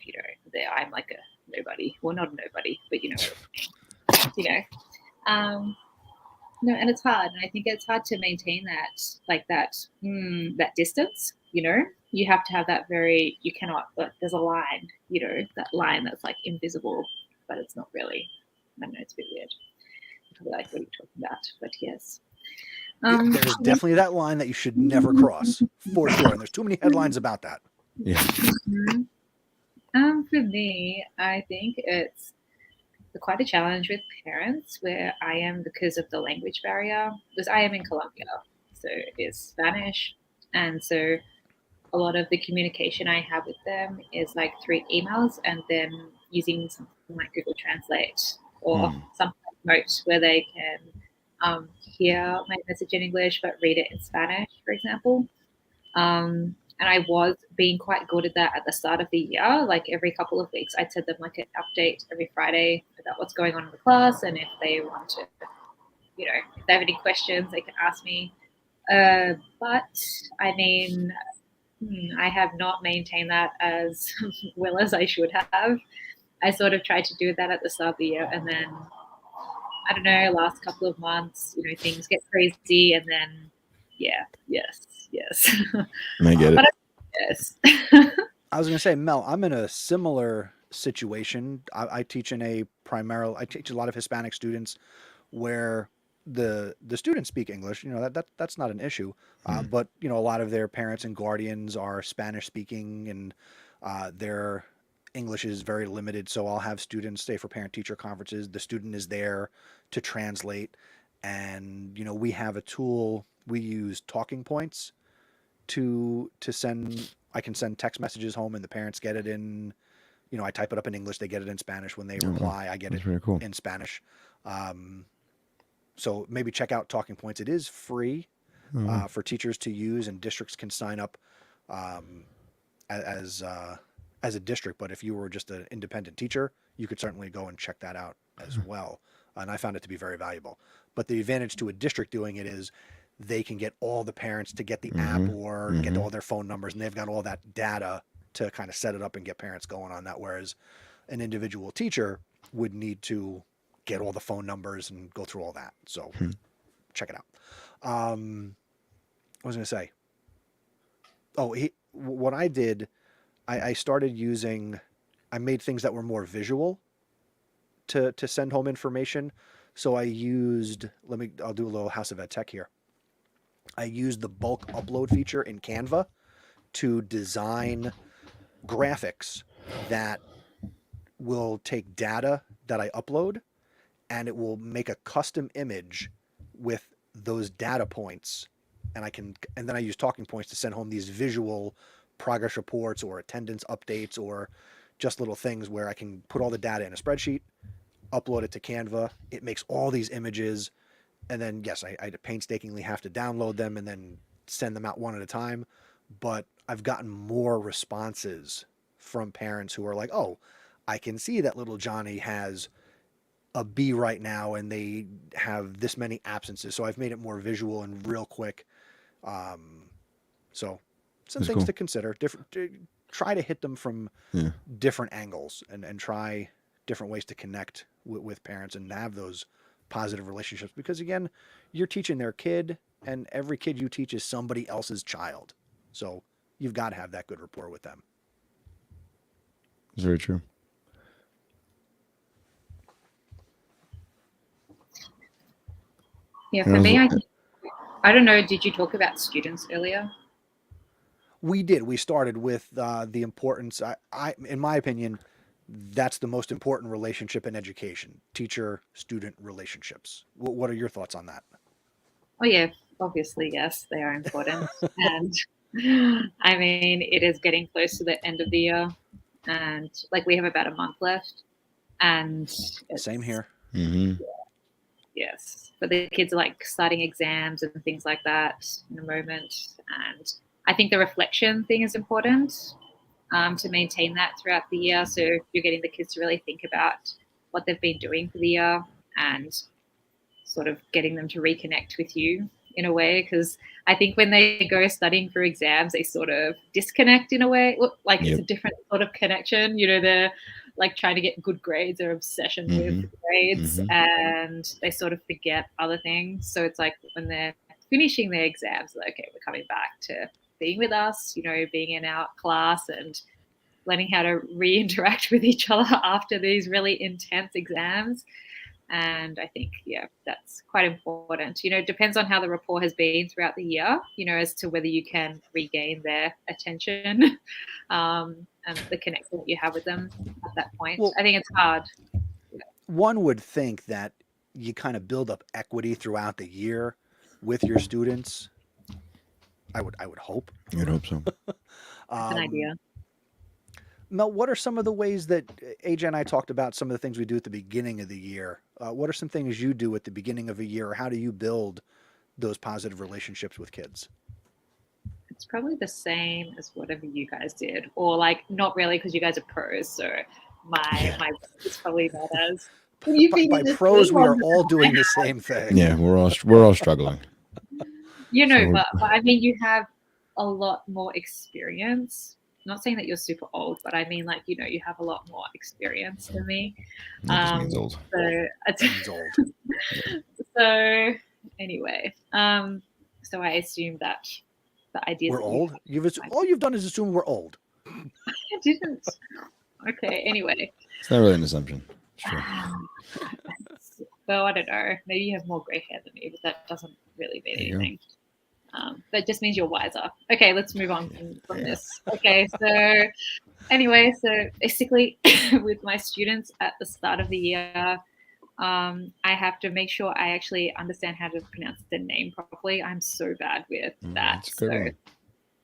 there. I'm like a nobody. Well, not a nobody, but no, and it's hard, and I think it's hard to maintain that, that distance. You have to have that very. You cannot. But there's a line. That line that's like invisible, but it's not really. I don't know. It's a bit weird. Probably like, what are you talking about? But yes. There's definitely that line that you should never cross, for sure. And there's too many headlines about that. Yeah. For me, I think it's quite a challenge with parents where I am because of the language barrier. Because I am in Colombia, so it's Spanish, and so a lot of the communication I have with them is like through emails and then using something like Google Translate or some note where they can hear my message in English but read it in Spanish, for example. And I was being quite good at that at the start of the year. Like every couple of weeks, I'd send them like an update every Friday about what's going on in the class, and if they want to, if they have any questions, they can ask me. But I mean, I have not maintained that as well as I should have. I sort of tried to do that at the start of the year, and then I don't know, last couple of months, things get crazy, and then yes. I get it. Yes. I was going to say, Mel, I'm in a similar situation. I teach I teach a lot of Hispanic students where the students speak English. That's not an issue. But a lot of their parents and guardians are Spanish speaking, and their English is very limited, so I'll have students stay for parent-teacher conferences. The student is there to translate, and we have a tool. We use talking points to send. I can send text messages home, and the parents get it in. I type it up in English. They get it in Spanish. When they reply, I get That's it really cool. in Spanish. So maybe check out Talking Points. It is free for teachers to use, and districts can sign up as a district. But if you were just an independent teacher, you could certainly go and check that out as well. And I found it to be very valuable. But the advantage to a district doing it is they can get all the parents to get the app or get all their phone numbers, and they've got all that data to kind of set it up and get parents going on that. Whereas an individual teacher would need to get all the phone numbers and go through all that. So check it out. What was I going to say? Oh, what I did, I started using, I made things that were more visual to send home information. So I used, I'll do a little House of Ed Tech here. I used the bulk upload feature in Canva to design graphics that will take data that I upload, and it will make a custom image with those data points. And then I use talking points to send home these visual progress reports or attendance updates or just little things where I can put all the data in a spreadsheet, upload it to Canva. It makes all these images. And then, yes, I painstakingly have to download them and then send them out one at a time. But I've gotten more responses from parents who are like, oh, I can see that little Johnny has a B right now and they have this many absences. So I've made it more visual and real quick. So some That's things cool. to consider. Try to hit them from different angles and try different ways to connect with parents and have those positive relationships. Because again, you're teaching their kid, and every kid you teach is somebody else's child. So you've got to have that good rapport with them. It's very true. Yeah, for me, I don't know, did you talk about students earlier? We did. We started with the importance. In my opinion, that's the most important relationship in education: teacher-student relationships. What are your thoughts on that? Oh, yeah, obviously, yes, they are important. And I mean, it is getting close to the end of the year, and like we have about a month left. And Same here. Yes, but the kids are like starting exams and things like that in a moment. And I think the reflection thing is important to maintain that throughout the year. So you're getting the kids to really think about what they've been doing for the year and sort of getting them to reconnect with you in a way. Because I think when they go studying for exams, they sort of disconnect in a way. Like it's a different sort of connection. They're like trying to get good grades or obsession with grades, and they sort of forget other things. So it's like when they're finishing their exams, like, okay, we're coming back to being with us, being in our class and learning how to re-interact with each other after these really intense exams. And I think, that's quite important. It depends on how the rapport has been throughout the year, as to whether you can regain their attention and the connection that you have with them at that point. Well, I think it's hard. One would think that you kind of build up equity throughout the year with your students. I would hope. You'd hope so. That's an idea. Mel, what are some of the ways that AJ and I talked about some of the things we do at the beginning of the year? What are some things you do at the beginning of a year? Or how do you build those positive relationships with kids? It's probably the same as whatever you guys did, or like not really, because you guys are pros. So my is probably not as. By pros, we are all doing the same thing. Yeah, we're all struggling. But I mean, you have a lot more experience. Not saying that you're super old, but I mean, like, you have a lot more experience than me. That just means old. So it means old. So anyway, so I assume that the idea we're old. All you've done is assume we're old. I didn't. Okay. Anyway, it's not really an assumption. Sure. So I don't know. Maybe you have more gray hair than me, but that doesn't really mean anything. That just means you're wiser. Okay, let's move on from this. Okay, so Anyway, so basically with my students at the start of the year, I have to make sure I actually understand how to pronounce their name properly. I'm so bad with that. That's a good one.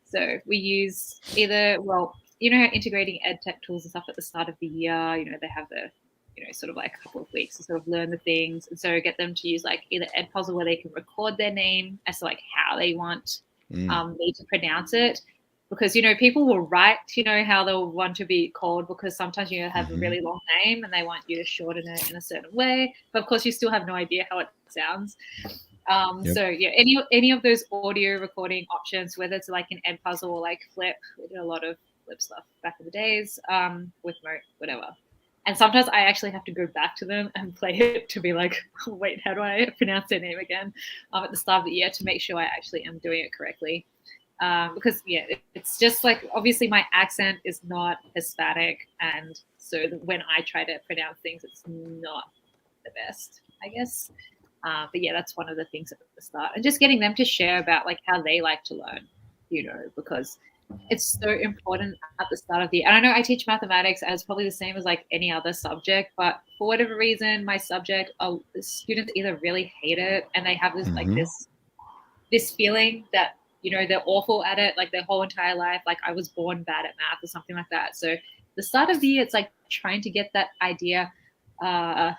So we use either, well, you know, integrating ed tech tools and stuff at the start of the year, you know, they have the, you know, sort of like a couple of weeks to sort of learn the things. And so get them to use like either Edpuzzle where they can record their name as to like how they want me to pronounce it. Because, you know, people will write, you know, how they'll want to be called because sometimes you have a really long name and they want you to shorten it in a certain way. But of course, you still have no idea how it sounds. Yep. So yeah, any of those audio recording options, whether it's like an Edpuzzle or like Flip, we did a lot of Flip stuff back in the days, with whatever. And sometimes I actually have to go back to them and play it to be like, wait, how do I pronounce their name again at the start of the year to make sure I actually am doing it correctly. Because yeah, it's just like obviously my accent is not Hispanic, and so when I try to pronounce things, it's not the best, I guess. But yeah, that's one of the things at the start, and just getting them to share about like how they like to learn, you know, because it's so important at the start of the year. And I know I teach mathematics, and it's probably the same as like any other subject, but for whatever reason, my subject, the students either really hate it and they have this like this feeling that, you know, they're awful at it like their whole entire life, like I was born bad at math or something like that. So the start of the year, it's like trying to get that idea uh,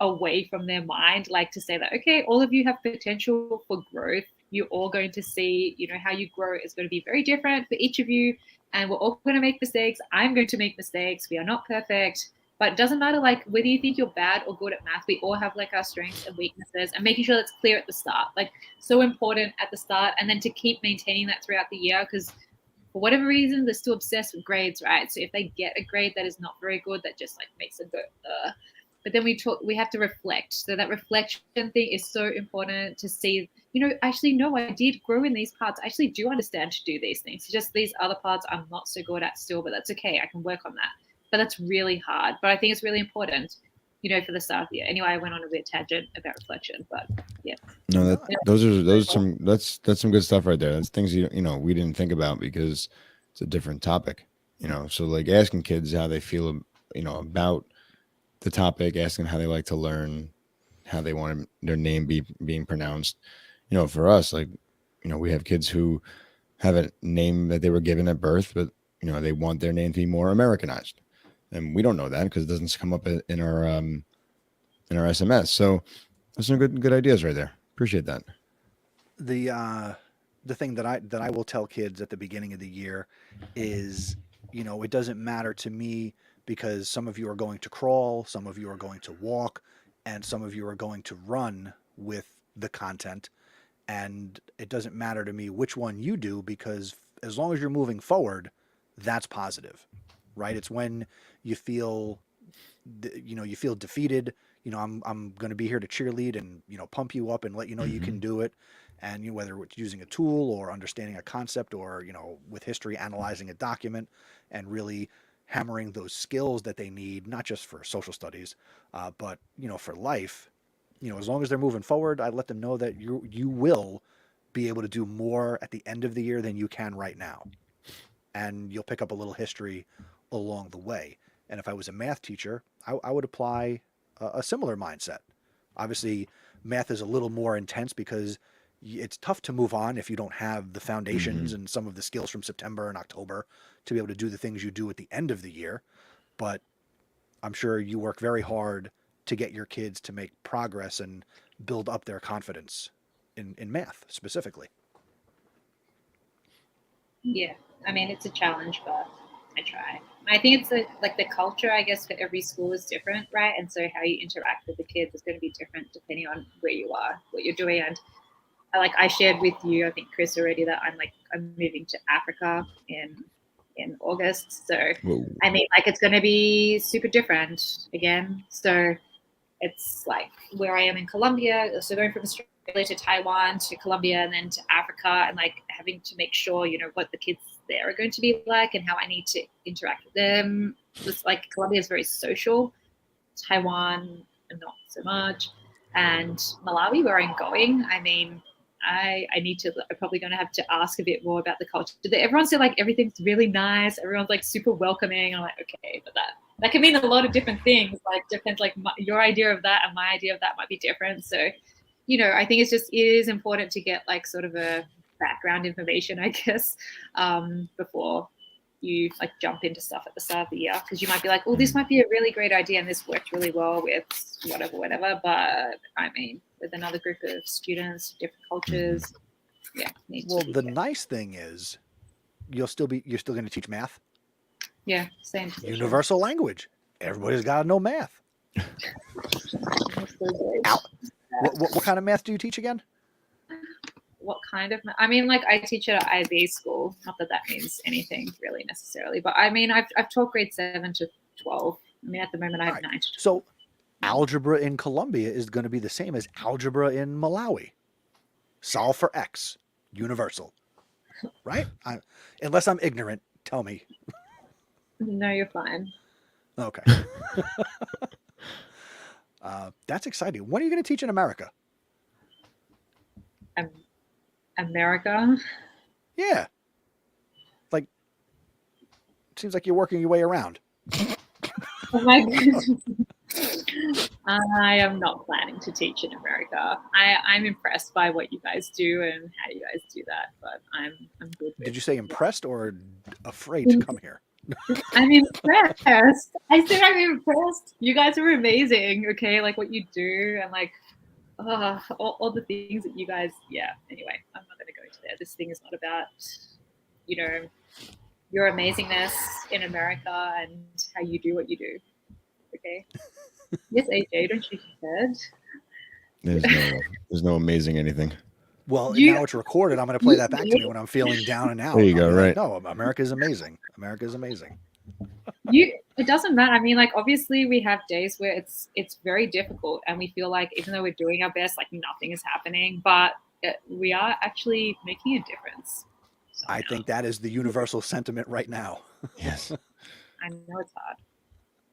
away from their mind, like to say that, okay, all of you have potential for growth. You're all going to see, you know, how you grow is going to be very different for each of you. And we're all going to make mistakes. I'm going to make mistakes. We are not perfect. But it doesn't matter, like, whether you think you're bad or good at math, we all have, like, our strengths and weaknesses, and making sure that's clear at the start. Like, so important at the start, and then to keep maintaining that throughout the year, because for whatever reason, they're still obsessed with grades, right? So if they get a grade that is not very good, that just, like, makes them go, ugh. But then we have to reflect. So that reflection thing is so important to see, you know, actually, no, I did grow in these parts. I actually do understand to do these things. Just these other parts I'm not so good at still, but that's okay. I can work on that. But that's really hard. But I think it's really important, you know, for the start of the year. Anyway, I went on a bit tangent about reflection, but yeah. No, that's some good stuff right there. That's things you know we didn't think about because it's a different topic. You know, so like asking kids how they feel, you know, about the topic, asking how they like to learn, how they want their name being pronounced. You know, for us, like, you know, we have kids who have a name that they were given at birth, but you know, they want their name to be more Americanized, and we don't know that because it doesn't come up in our SMS. So that's some good ideas right there. Appreciate that. The thing that I will tell kids at the beginning of the year is, you know, it doesn't matter to me because some of you are going to crawl, some of you are going to walk, and some of you are going to run with the content. And it doesn't matter to me which one you do because as long as you're moving forward, that's positive, right? It's when you feel, you know, you feel defeated. You know, I'm going to be here to cheerlead and, you know, pump you up and let you know you can do it. And you know, whether it's using a tool or understanding a concept or, you know, with history, analyzing a document and really hammering those skills that they need, not just for social studies, but, you know, for life. You know, as long as they're moving forward, I let them know that you will be able to do more at the end of the year than you can right now. And you'll pick up a little history along the way. And if I was a math teacher, I would apply a similar mindset. Obviously, math is a little more intense because it's tough to move on if you don't have the foundations and some of the skills from September and October to be able to do the things you do at the end of the year. But I'm sure you work very hard to get your kids to make progress and build up their confidence in math specifically. Yeah, I mean, it's a challenge, but I try. I think it's like the culture, I guess, for every school is different, right? And so how you interact with the kids is going to be different depending on where you are, what you're doing. And I shared with you, I think Chris already, that I'm moving to Africa in August. So Whoa. I mean, like, it's going to be super different again. So it's like where I am in Colombia, so going from Australia to Taiwan to Colombia and then to Africa, and like having to make sure, you know, what the kids there are going to be like and how I need to interact with them. It's like Colombia is very social, Taiwan not so much, and Malawi, where I'm going, I mean, I'm probably going to have to ask a bit more about the culture. Everyone said like everything's really nice. Everyone's like super welcoming. I'm like, okay, but that can mean a lot of different things. Like depends, like your idea of that and my idea of that might be different. So, I think it is important to get like sort of a background information, I guess, before you like jump into stuff at the start of the year, because you might be like, oh, this might be a really great idea and this worked really well with whatever. But I mean, with another group of students, different cultures, Well, the nice thing is you're still going to teach math. Yeah, same. Universal language. Everybody's got to know math. What kind of math do you teach again? What kind of? I mean, like I teach at an IB school. Not that means anything really necessarily, but I mean, I've taught grade 7 to 12. I mean, at the moment, I have 9 to 12. So, algebra in Colombia is going to be the same as algebra in Malawi. Solve for X, universal, right? Unless I'm ignorant, tell me. No, you're fine. Okay. That's exciting. When are you going to teach in America? America? Yeah. Like, seems like you're working your way around. Oh my goodness. I am not planning to teach in America. I'm impressed by what you guys do and how you guys do that, but I'm good with. Did you say impressed or afraid to come here? I'm impressed. I said I'm impressed. You guys are amazing, okay? Like what you do and like all the things that you guys, anyway, I'm not going to go into there. This thing is not about, your amazingness in America and how you do what you do, okay? Yes, AJ, don't shake your head. There's no amazing anything. Well, now it's recorded. I'm going to play that back to me when I'm feeling down and out. There you go, right. No, America is amazing. America is amazing. It doesn't matter. I mean, like, obviously we have days where it's very difficult and we feel like even though we're doing our best, like nothing is happening, but we are actually making a difference. I think that is the universal sentiment right now. Yes. I know it's hard.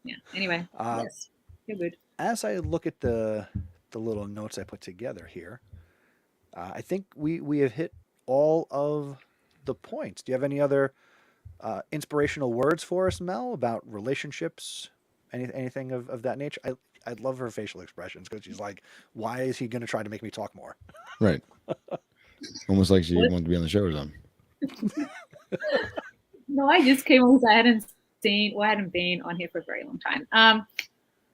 Yeah. Anyway, yes, you're good. As I look at the little notes I put together here, I think we have hit all of the points. Do you have any other inspirational words for us, Mel, about relationships, anything of that nature? I love her facial expressions because she's like, why is he going to try to make me talk more? Right. Almost like she wanted to be on the show or something. No, I just came on because I hadn't been on here for a very long time.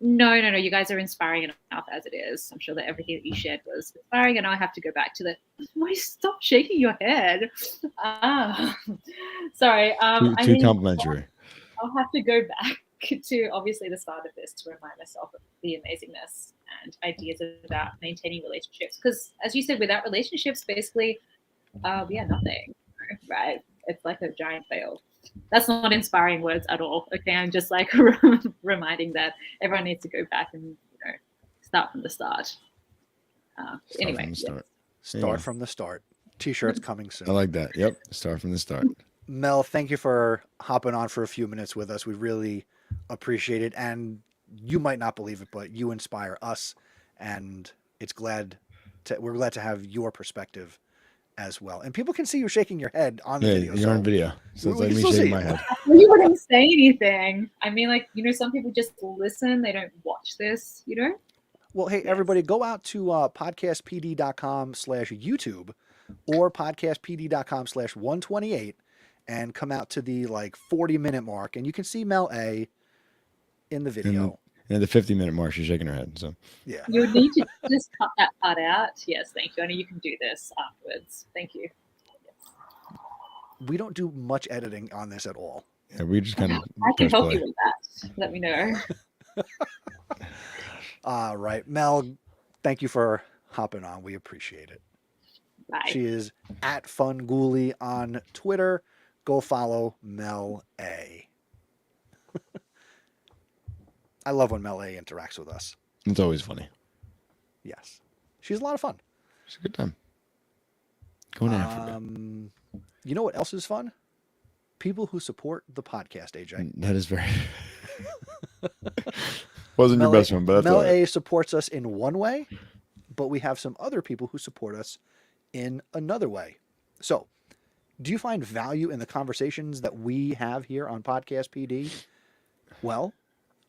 No. You guys are inspiring enough as it is. I'm sure that everything that you shared was inspiring, and I have to go back to the. Why stop shaking your head? Sorry. Too complimentary. I'll have to go back to obviously the start of this to remind myself of the amazingness and ideas about maintaining relationships. Because as you said, without relationships, basically, we are nothing, right? It's like a giant fail. That's not inspiring words at all. Okay, I'm just like reminding that everyone needs to go back and start from the start. Anyway, start from the start. T-shirts coming soon. I like that. Yep, start from the start. Mel, thank you for hopping on for a few minutes with us. We really appreciate it, and you might not believe it, but you inspire us, and we're glad to have your perspective as well. And people can see you shaking your head on the video. You're on video. So it's like me shaking my head. You wouldn't say anything. I mean, like, some people just listen. They don't watch this, Well, hey, everybody, go out to podcastpd.com/YouTube or podcastpd.com/128 and come out to the 40-minute mark. And you can see Mel A in the video. And at the 50-minute mark, she's shaking her head. So yeah. You would need to just cut that part out. Yes, thank you. I know you can do this afterwards. Thank you. Yes. We don't do much editing on this at all. Yeah, we just kind of. I can help you with that. Let me know. All right, Mel. Thank you for hopping on. We appreciate it. Bye. She is at Funguli on Twitter. Go follow Mel A. I love when Mel A interacts with us. It's always funny. Yes. She's a lot of fun. It's a good time. Going after it. You know what else is fun? People who support the podcast, AJ. That is very... Wasn't Mel your best one, but that's Mel all right. A supports us in one way, but we have some other people who support us in another way. So, do you find value in the conversations that we have here on Podcast PD? Well,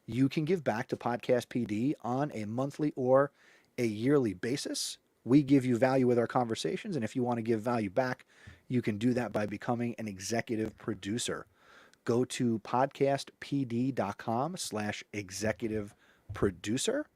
you can give back to Podcast PD on a monthly or a yearly basis. We give you value with our conversations, and if you want to give value back, you can do that by becoming an executive producer. Go to podcastpd.com/executive producer,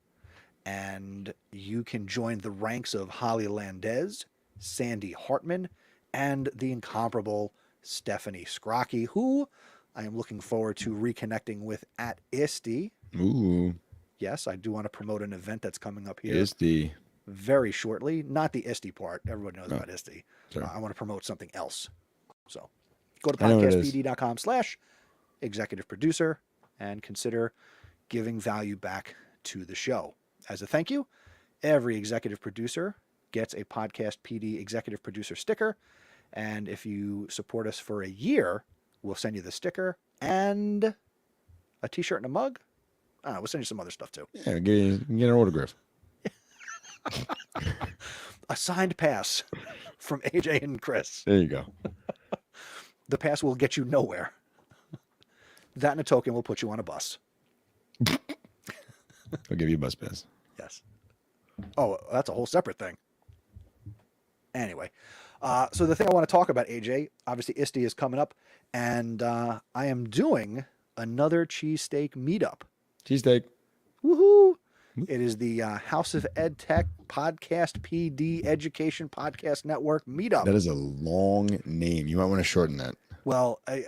and you can join the ranks of Holly Landez, Sandy Hartman, and the incomparable Stephanie Scrocky, who I am looking forward to reconnecting with at ISTE. Ooh. Yes, I do want to promote an event that's coming up here ISTE. very shortly. Not the ISTE part. Everybody knows about ISTE. Sure. I want to promote something else. So go to I know what it is. podcastpd.com/executive producer and consider giving value back to the show. As a thank you, every executive producer gets a Podcast PD executive producer sticker. And if you support us for a year, we'll send you the sticker and a t-shirt and a mug. We'll send you some other stuff too. Yeah, get an autograph. A signed pass from AJ and Chris. There you go. The pass will get you nowhere. That and a token will put you on a bus. I'll give you a bus pass. Yes. Oh, that's a whole separate thing. Anyway, so the thing I want to talk about, AJ, obviously ISTE is coming up, and I am doing another cheesesteak meetup. Cheesesteak. Woohoo! It is the House of Ed Tech Podcast PD Education Podcast Network meetup. That is a long name. You might want to shorten that. Well, I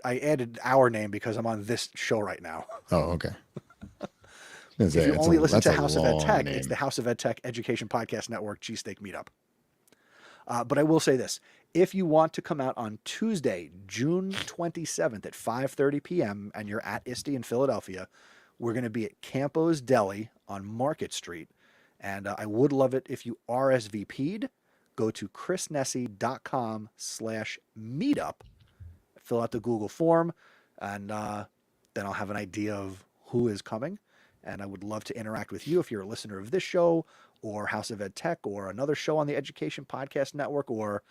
added our name because I'm on this show right now. Oh, okay. If you only listen to House of Ed Tech, it's the House of Ed Tech Education Podcast Network Cheesesteak Meetup. But I will say this. If you want to come out on Tuesday, June 27th at 5:30 p.m. and you're at ISTE in Philadelphia, we're going to be at Campo's Deli on Market Street. And I would love it if you RSVP'd. Go to chrisnessy.com/meetup. Fill out the Google form, and then I'll have an idea of who is coming. And I would love to interact with you if you're a listener of this show or House of Ed Tech or another show on the Education Podcast Network or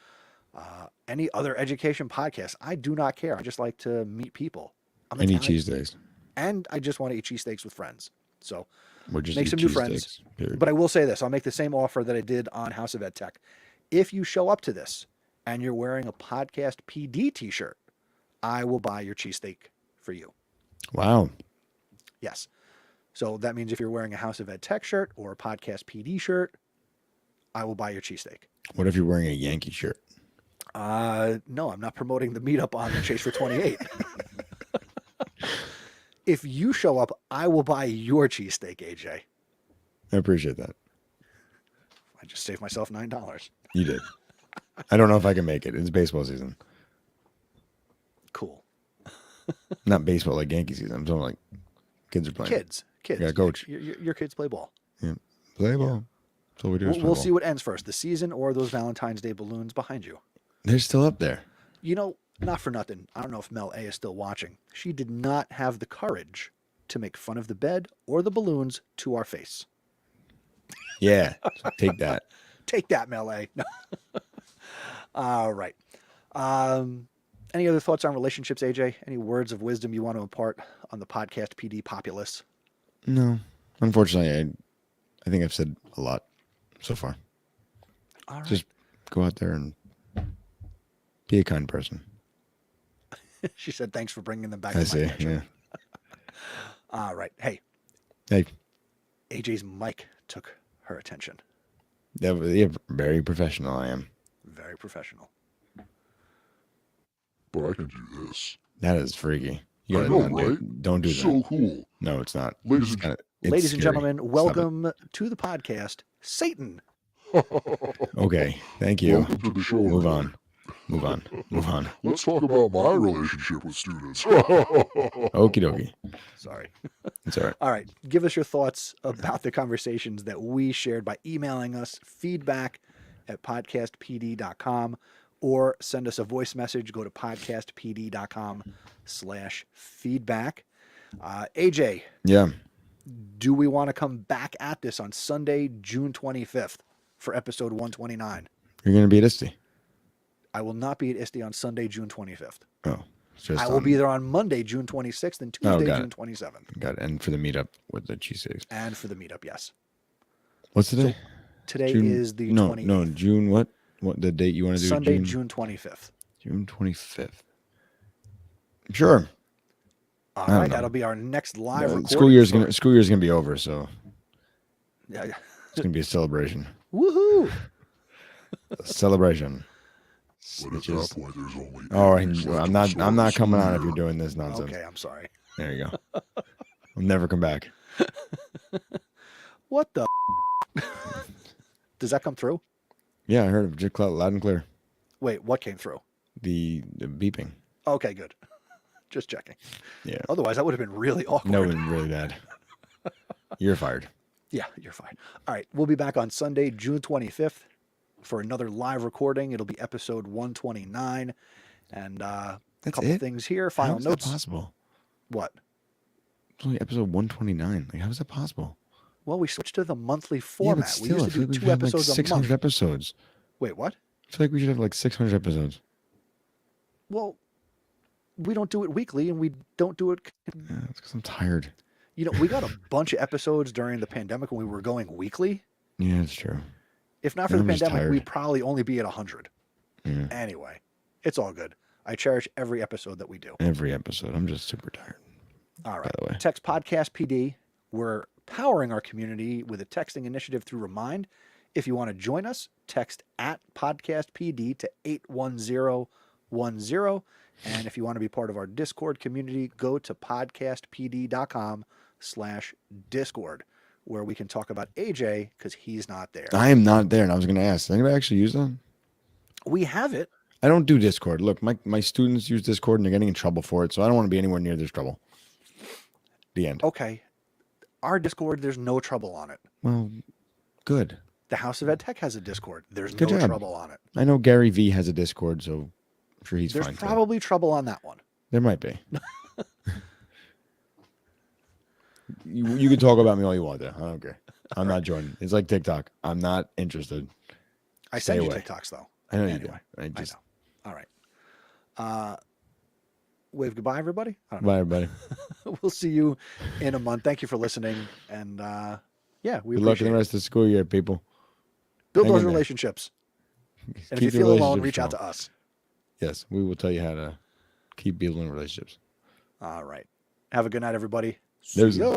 any other education podcast. I do not care. I just like to meet people. I need cheesesteaks. And I just want to eat cheesesteaks with friends. So Just make some new friends. Period. But I will say this. I'll make the same offer that I did on House of Ed Tech. If you show up to this and you're wearing a Podcast PD t-shirt, I will buy your cheesesteak for you. Wow. Yes. So that means if you're wearing a House of Ed Tech shirt or a Podcast PD shirt, I will buy your cheesesteak. What if you're wearing a Yankee shirt? No, I'm not promoting the meetup on the Chase for 28. If you show up, I will buy your cheesesteak, AJ. I appreciate that. I just saved myself $9. You did. I don't know if I can make it. It's baseball season. Cool. Not baseball like Yankee season. I'm talking like kids are playing. Kids. Yeah, coach. Your kids play ball. Yeah. Play ball. Yeah. That's all we do. We'll see what ends first, the season or those Valentine's Day balloons behind you. They're still up there. You know, not for nothing. I don't know if Mel A is still watching. She did not have the courage to make fun of the bed or the balloons to our face. Yeah. So take that. Take that, Mel A. No. All right. Any other thoughts on relationships, AJ? Any words of wisdom you want to impart on the Podcast PD populace? No. Unfortunately, I think I've said a lot so far. All right. Just go out there and be a kind person. She said, thanks for bringing them back I to see. my attention. Yeah. All right. Hey, Hey. AJ's mic took her attention. Yeah, very professional I am. Very professional. But I can do this. That is freaky. You I gotta know, right? Don't do So that. cool. No, it's not. Ladies It's and- it's Ladies and scary. gentlemen, Stop it. welcome to the podcast, Satan. Okay. Thank you. Welcome to the show. Move everybody. on. Move on. Move on. Let's talk about my relationship with students. Okie dokie. Sorry. It's all right. All right. Give us your thoughts about the conversations that we shared by emailing us feedback@podcastpd.com or send us a voice message. Go to podcastpd.com/feedback. AJ, Yeah. do we want to come back at this on Sunday, June 25th? for episode 129. You're going to be at ISTE. I will not be at ISTE on Sunday, June 25th. Oh, it's just I will be there on Monday, June 26th, and Tuesday, June 27th. Got it. And for the meetup with the cheesesteaks. And for the meetup, yes. What's today? So today is the 28th. No, June what? What the date you want to do? Sunday, June 25th. June 25th. Sure. All right, that'll be our next live recording. School year's gonna be over, so yeah. It's gonna be a celebration. Woohoo! A celebration. But at that point, there's only. All right, I'm not coming on if you're doing this nonsense. Okay, I'm sorry. There you go. I'll never come back. What the? Does that come through? Yeah, I heard it just loud and clear. Wait, what came through? The beeping. Okay, good. Just checking. Yeah. Otherwise, that would have been really awkward. No, really bad. You're fired. Yeah, you're fine. All right, we'll be back on Sunday, June 25th for another live recording. It'll be episode 129. And a couple things here. Final notes. How is that possible? What? It's only episode 129. Like, how is that possible? Well, we switched to the monthly format. Yeah, but we used to do 2 episodes like 600 a month. episodes. Wait, what? I feel like we should have like 600 episodes. Well, we don't do it weekly, and we don't do it. Yeah, it's because I'm tired. You know, we got a bunch of episodes during the pandemic when we were going weekly. Yeah, it's true. If not for the I'm just pandemic, tired. we'd probably only be at 100. Yeah. Anyway, it's all good. I cherish every episode that we do. Every episode. I'm just super tired. All right. By the way. Text Podcast PD. We're powering our community with a texting initiative through Remind. If you want to join us, text at PodcastPD to 81010. And if you want to be part of our Discord community, go to podcastpd.com/Discord, where we can talk about AJ because he's not there. I am not there, and I was going to ask, does anybody actually use that? We have it. I don't do Discord. Look, my students use Discord, and they're getting in trouble for it, so I don't want to be anywhere near this trouble. The end. Okay. Our Discord, there's no trouble on it. Well, good. The House of Ed Tech has a Discord. There's Good no job. trouble on it. I know Gary V has a Discord, so I'm sure he's There's fine. probably trouble on that one. There might be. You can talk about me all you want there. I don't care. I'm not joining. It's like TikTok. I'm not interested. I Stay send you away. TikToks, though. I know Anyway, you do. I just know. All right. Wave goodbye, everybody. I don't know. bye, everybody. We'll see you in a month. Thank you for listening. And yeah, we Good luck in appreciate the it. rest of the school year, people. Build hang those in there. relationships. And if Keep you your feel alone, relationships reach out strong. to us. Yes, we will tell you how to keep building relationships. All right. Have a good night, everybody. There's- See ya.